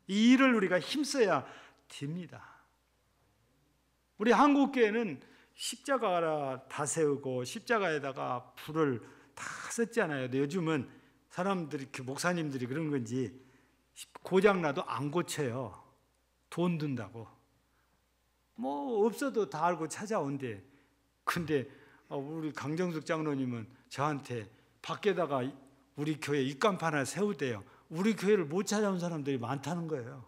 이 일을 우리가 힘써야 됩니다. 우리 한국교회는 십자가 다 세우고 십자가에다가 불을 다 썼잖아요. 근데 요즘은 사람들이, 목사님들이 그런 건지 고장나도 안 고쳐요. 돈 든다고. 뭐 없어도 다 알고 찾아온대. 근데 우리 강정숙 장로님은 저한테 밖에다가 우리 교회 입간판 하나 세우대요. 우리 교회를 못 찾아온 사람들이 많다는 거예요.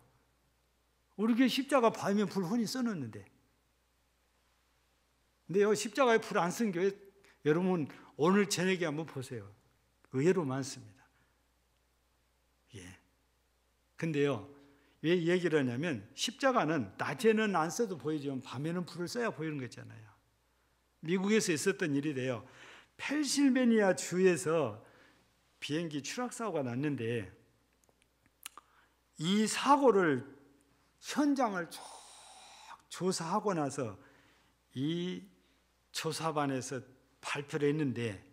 우리 교회 십자가 밤이면 불 혼이 써놓는데 근데요, 십자가에 불 안 쓴 교회 여러분 오늘 저녁에 한번 보세요. 의외로 많습니다. 예. 근데요, 왜 얘기를 하냐면 십자가는 낮에는 안 써도 보이지만 밤에는 불을 써야 보이는 거잖아요. 미국에서 있었던 일이래요. 펜실베니아 주에서 비행기 추락 사고가 났는데 이 사고를 현장을 쭉 조사하고 나서 이 조사반에서 발표를 했는데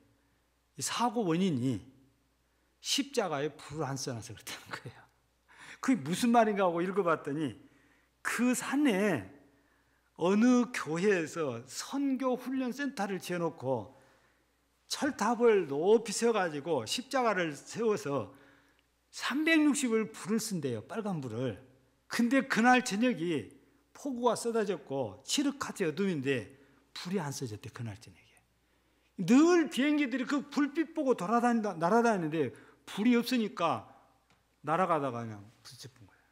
이 사고 원인이 십자가에 불을 안 써놔서 그렇다는 거예요. 그게 무슨 말인가 하고 읽어봤더니 그 산에 어느 교회에서 선교 훈련센터를 지어놓고 철탑을 높이 세워가지고 십자가를 세워서 360을 불을 쓴대요. 빨간 불을. 근데 그날 저녁이 폭우가 쏟아졌고 칠흑같이 어둠인데 불이 안 써졌대. 그날 저녁에. 늘 비행기들이 그 불빛 보고 날아다니는데 불이 없으니까 날아가다가 그냥 부딪힌 거예요.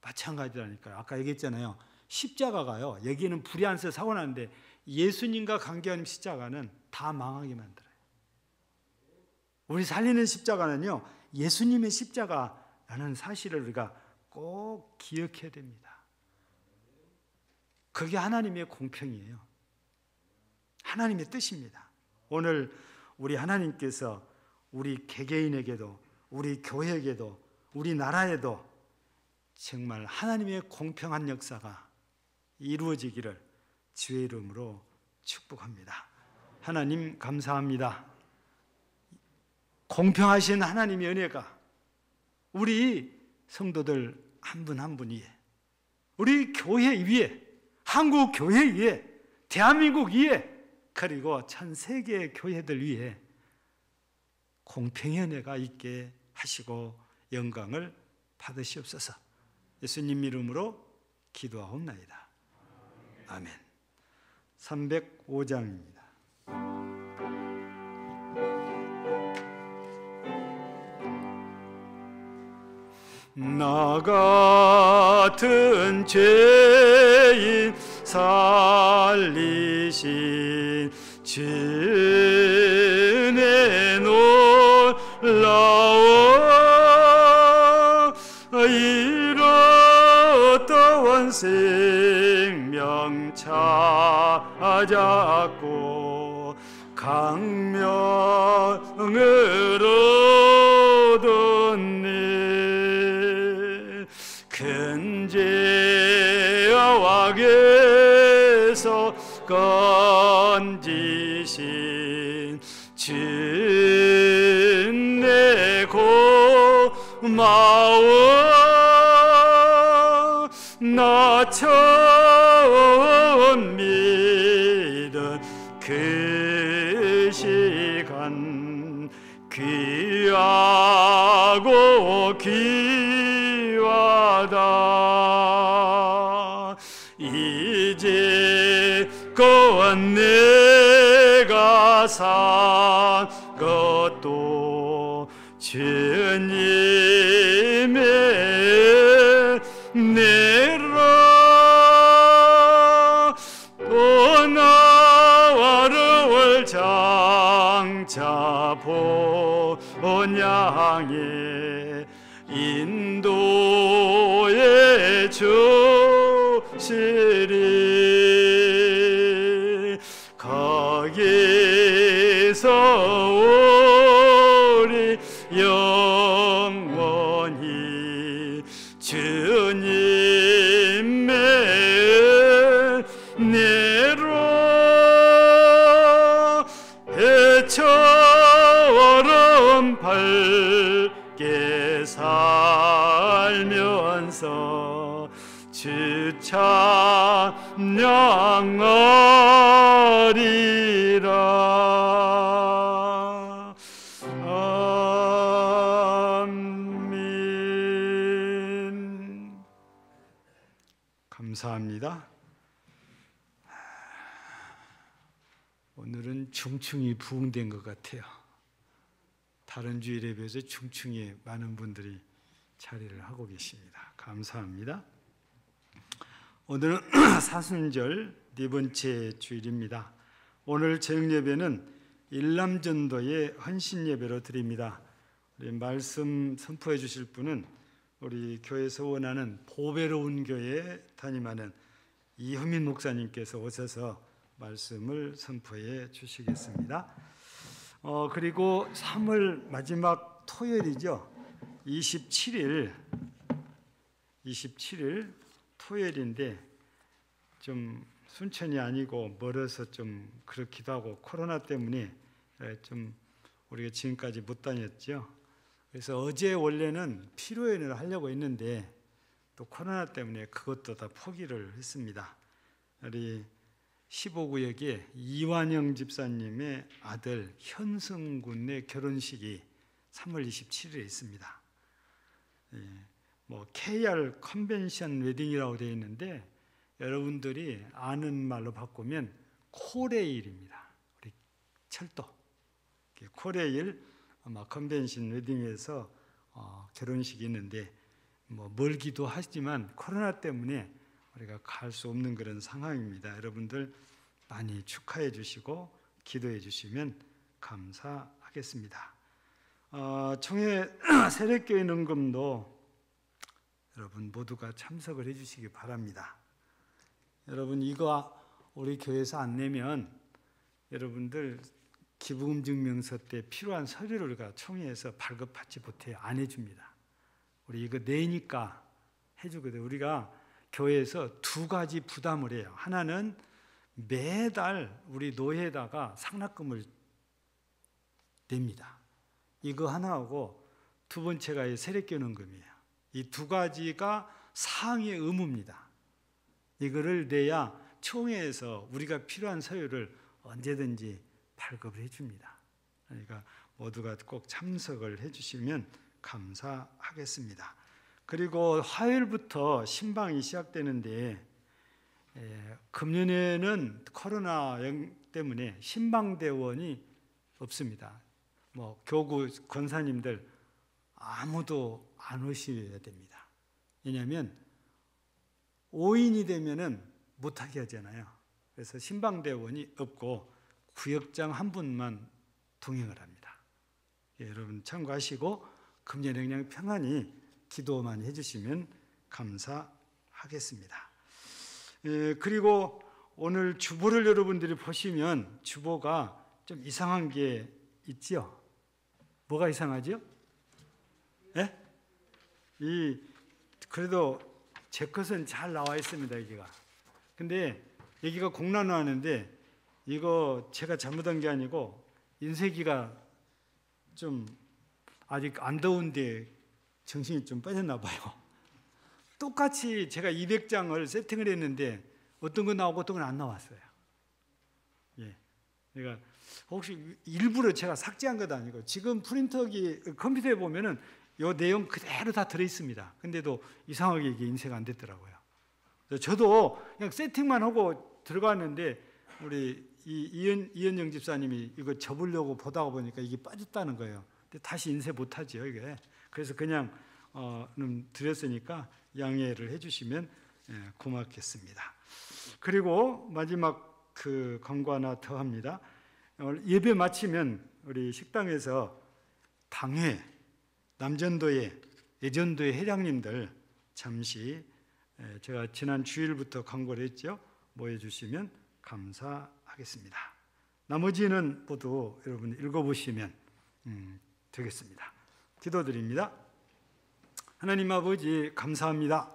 마찬가지라니까요. 아까 얘기했잖아요. 십자가가요. 여기는 불이 안 써서 사고 났는데 예수님과 관계하는 십자가는 다 망하게 만들어요. 우리 살리는 십자가는요, 예수님의 십자가라는 사실을 우리가 꼭 기억해야 됩니다. 그게 하나님의 공평이에요. 하나님의 뜻입니다. 오늘 우리 하나님께서 우리 개개인에게도, 우리 교회에게도, 우리 나라에도 정말 하나님의 공평한 역사가 이루어지기를 주의 이름으로 축복합니다. 하나님 감사합니다. 공평하신 하나님의 은혜가 우리 성도들 한 분 한 분 위에, 우리 교회 위에, 한국 교회 위에, 대한민국 위에, 그리고 전 세계 교회들 위에 공평의 은혜가 있게 하시고 영광을 받으시옵소서. 예수님 이름으로 기도하옵나이다. 아멘. 305장입니다. 나 같은 죄인 살리신 주의 놀라워 잃었던 생명 찾았고 강명을 얻었네. 큰 죄와 악에서 건지신 주 내 고마워. 나 처음 믿은 그 시간 귀하고 귀하다. 이제껏 내가 산 것도 주님의 은혜라. 또 나와를 장차 본향에 인도해 주시리. 거기서 우리 영원히 주님의 은혜로 해처럼 밝게 살면서 주 찬양하리라. 아멘. 감사합니다. 오늘은 중충이 부흥된 것 같아요. 다른 주일에 비해서 중충이 많은 분들이 자리를 하고 계십니다. 감사합니다. 오늘은 사순절 네 번째 주일입니다. 오늘 저녁 예배는 일남전도의 헌신 예배로 드립니다. 우리 말씀 선포해 주실 분은 우리 교회에서 원하는 보배로운 교회에 담임하는 이효민 목사님께서 오셔서 말씀을 선포해 주시겠습니다. 그리고 3월 마지막 토요일이죠. 27일 토요일인데 좀 순천이 아니고 멀어서 좀 그렇기도 하고 코로나 때문에 좀 우리가 지금까지 못 다녔죠. 그래서 어제 원래는 피로연을 하려고 했는데 또 코로나 때문에 그것도 다 포기를 했습니다. 우리 15구역에 이완영 집사님의 아들 현승군의 결혼식이 3월 27일에 있습니다. KR 컨벤션 웨딩이라고 되어 있는데 여러분들이 아는 말로 바꾸면 코레일입니다. 우리 철도 코레일 아마 컨벤션 웨딩에서 결혼식이 있는데 멀기도 하지만 코로나 때문에 우리가 갈 수 없는 그런 상황입니다. 여러분들 많이 축하해 주시고 기도해 주시면 감사하겠습니다. 총회 세례교회 능금도 여러분 모두가 참석을 해주시기 바랍니다. 여러분 이거 우리 교회에서 안 내면 여러분들 기부금 증명서 때 필요한 서류를 우리가 총회에서 발급받지 못해요. 안 해줍니다. 우리 이거 내니까 해주거든요. 우리가 교회에서 두 가지 부담을 해요. 하나는 매달 우리 노회에다가 상납금을 냅니다. 이거 하나하고 두 번째가 세례교회 능금이에요. 이 두 가지가 상위의 의무입니다. 이거를 내야 총회에서 우리가 필요한 서류를 언제든지 발급을 해줍니다. 그러니까 모두가 꼭 참석을 해주시면 감사하겠습니다. 그리고 화요일부터 신방이 시작되는데 금년에는 코로나 때문에 신방대원이 없습니다. 교구 권사님들 아무도 안 오셔야 됩니다. 왜냐하면 5인이 되면은 못하게 하잖아요. 그래서 신방대원이 없고 구역장 한 분만 동행을 합니다. 여러분 참고하시고 금년에 그냥 평안히 기도만 해주시면 감사하겠습니다. 그리고 오늘 주보를 여러분들이 보시면 주보가 좀 이상한 게 있죠? 뭐가 이상하죠? 그래도 제 것은 잘 나와 있습니다. 여기가. 근데 여기가 공란화하는데 이거 제가 잘못한 게 아니고 인쇄기가 좀 아직 안 더운데 정신이 좀 빠졌나 봐요. 똑같이 제가 200장을 세팅을 했는데 어떤 건 나오고 어떤 건 안 나왔어요. 그러니까 혹시 일부러 제가 삭제한 것도 아니고 지금 프린터기 컴퓨터에 보면은 이 내용 그대로 다 들어있습니다. 근데도 이상하게 이게 인쇄가 안 됐더라고요. 저도 그냥 세팅만 하고 들어갔는데 우리 이현영 집사님이 이거 접으려고 보다가 보니까 이게 빠졌다는 거예요. 근데 다시 인쇄 못하죠 이게. 그래서 그냥 드렸으니까 양해를 해주시면 고맙겠습니다. 그리고 마지막 광고 하나 더 합니다. 예배 마치면 우리 식당에서 당회 남전도회, 예전도회 회장님들 잠시 제가 지난 주일부터 광고를 했죠. 모여주시면 감사하겠습니다. 나머지는 모두 여러분 읽어보시면 되겠습니다. 기도드립니다. 하나님 아버지 감사합니다.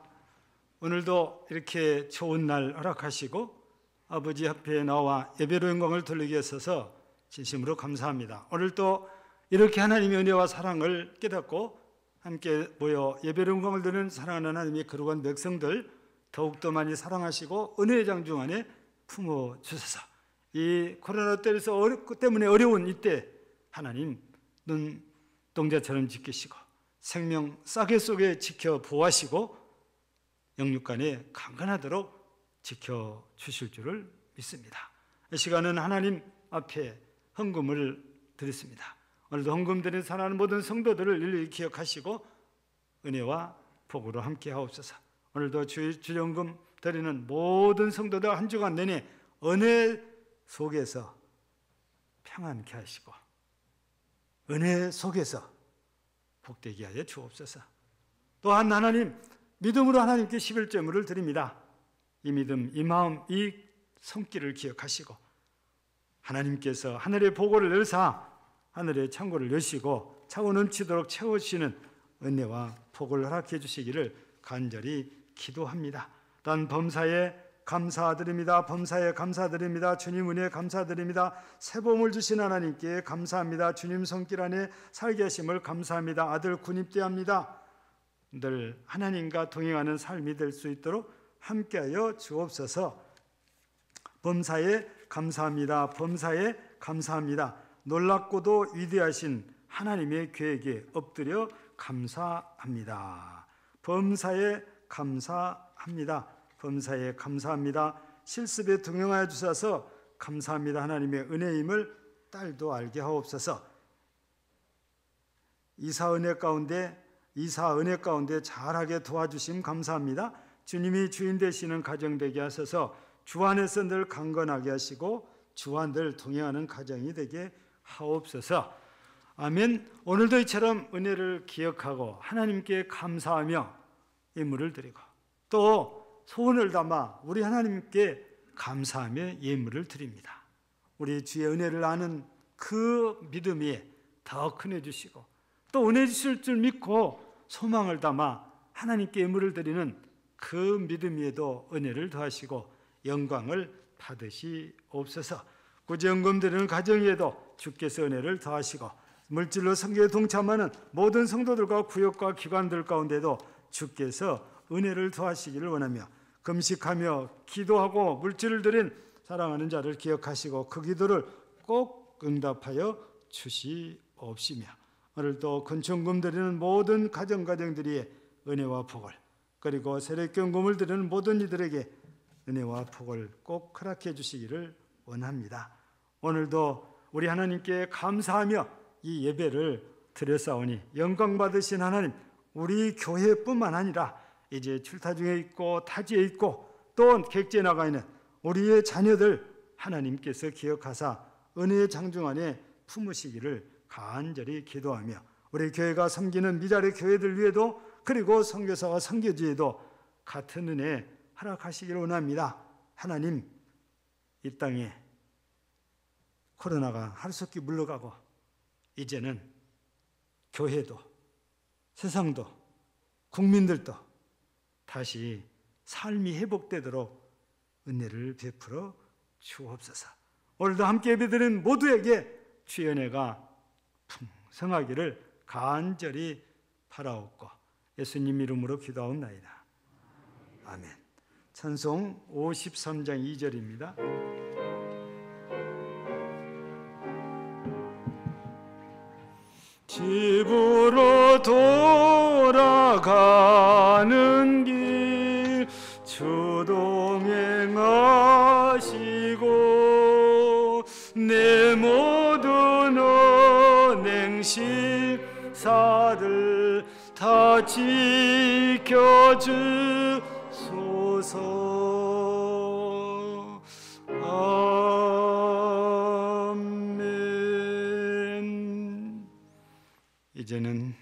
오늘도 이렇게 좋은 날 허락하시고 아버지 앞에 나와 예배로 영광을 돌리게 하셔서 진심으로 감사합니다. 오늘도 이렇게 하나님의 은혜와 사랑을 깨닫고 함께 모여 예배로 영광을 드리는 사랑하는 하나님의 거룩한 백성들 더욱더 많이 사랑하시고 은혜의 장중 안에 품어주소서. 이 코로나 때문에 어려운 이때 하나님 눈동자처럼 지키시고 생명 싸개 속에 지켜 보호하시고 영육간에 강건하도록 지켜주실 줄을 믿습니다. 이 시간은 하나님 앞에 헌금을 드렸습니다. 오늘도 헌금 드리는 사랑하는 모든 성도들을 일일이 기억하시고 은혜와 복으로 함께 하옵소서. 오늘도 주일헌금 드리는 모든 성도들 한 주간 내내 은혜 속에서 평안케 하시고 은혜 속에서 복되게 하여 주옵소서. 또한 하나님, 믿음으로 하나님께 11제물을 드립니다. 이 믿음, 이 마음, 이 손길을 기억하시고 하나님께서 하늘의 보고를 열사 하늘의 창고를 여시고 차고 넘치도록 채우시는 은혜와 복을 허락해 주시기를 간절히 기도합니다. 또한 범사에 감사드립니다. 범사에 감사드립니다. 주님 은혜 감사드립니다. 새 봄을 주신 하나님께 감사합니다. 주님 손길 안에 살게 하심을 감사합니다. 아들 군입대합니다. 늘 하나님과 동행하는 삶이 될 수 있도록 함께하여 주옵소서. 범사에 감사합니다. 범사에 감사합니다. 놀랍고도 위대하신 하나님의 계획에 엎드려 감사합니다. 범사에 감사합니다. 범사에 감사합니다. 실습에 동행하여 주셔서 감사합니다. 하나님의 은혜임을 딸도 알게 하옵소서. 이사 은혜 가운데 잘하게 도와주심 감사합니다. 주님이 주인 되시는 가정 되게 하셔서 주 안에서 늘 강건하게 하시고 주 안 늘 동행하는 가정이 되게 하옵소서. 아멘. 오늘도 이처럼 은혜를 기억하고 하나님께 감사하며 예물을 드리고 또 소원을 담아 우리 하나님께 감사하며 예물을 드립니다. 우리 주의 은혜를 아는 그 믿음이 더 큰해 주시고 또 은혜 주실 줄 믿고 소망을 담아 하나님께 예물을 드리는 그 믿음 위에도 은혜를 더하시고 영광을 받으시옵소서. 구제연금 드리는 가정 위에도 주께서 은혜를 더하시고 물질로 선교에 동참하는 모든 성도들과 구역과 기관들 가운데도 주께서 은혜를 더하시기를 원하며 금식하며 기도하고 물질을 드린 사랑하는 자를 기억하시고 그 기도를 꼭 응답하여 주시옵시며 오늘도 근총금 드리는 모든 가정들이 은혜와 복을 그리고 세례경금을 드리는 모든 이들에게 은혜와 복을 꼭 허락해 주시기를 원합니다. 오늘도 우리 하나님께 감사하며 이 예배를 드렸사오니 영광 받으신 하나님, 우리 교회뿐만 아니라 이제 출타 중에 있고 타지에 있고 또 객지에 나가 있는 우리의 자녀들 하나님께서 기억하사 은혜의 장중 안에 품으시기를 간절히 기도하며 우리 교회가 섬기는 미자리 교회들 위에도 그리고 선교사와 선교지에도 같은 은혜 허락하시기를 원합니다. 하나님, 이 땅에 코로나가 하루속히 물러가고 이제는 교회도 세상도 국민들도 다시 삶이 회복되도록 은혜를 베풀어 주옵소서. 오늘도 함께 예배드린 모두에게 주의 은혜가 풍성하기를 간절히 바라옵고 예수님 이름으로 기도하옵나이다. 아멘. 찬송 53장 2절입니다. 집으로 돌아가는 길 주 동행하시고 내 모든 언행식사들 다 지켜주소서. 아멘. 이제는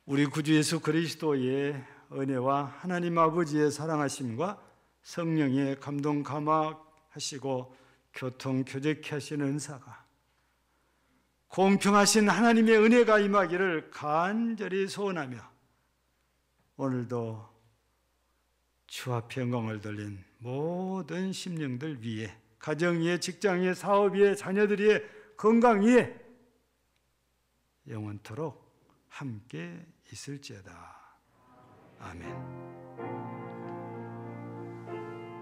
우리 구주 예수 그리스도의 은혜와 하나님 아버지의 사랑하심과 성령의 감동 감화하시고 교통 교제케 하시는 은사가 공평하신 하나님의 은혜가 임하기를 간절히 소원하며 오늘도 주 앞에 영광을 돌린 모든 심령들 위에 가정 위에 직장 위에 사업 위에 자녀들 위에 건강 위에 영원토록 함께 있을지어다. 아멘.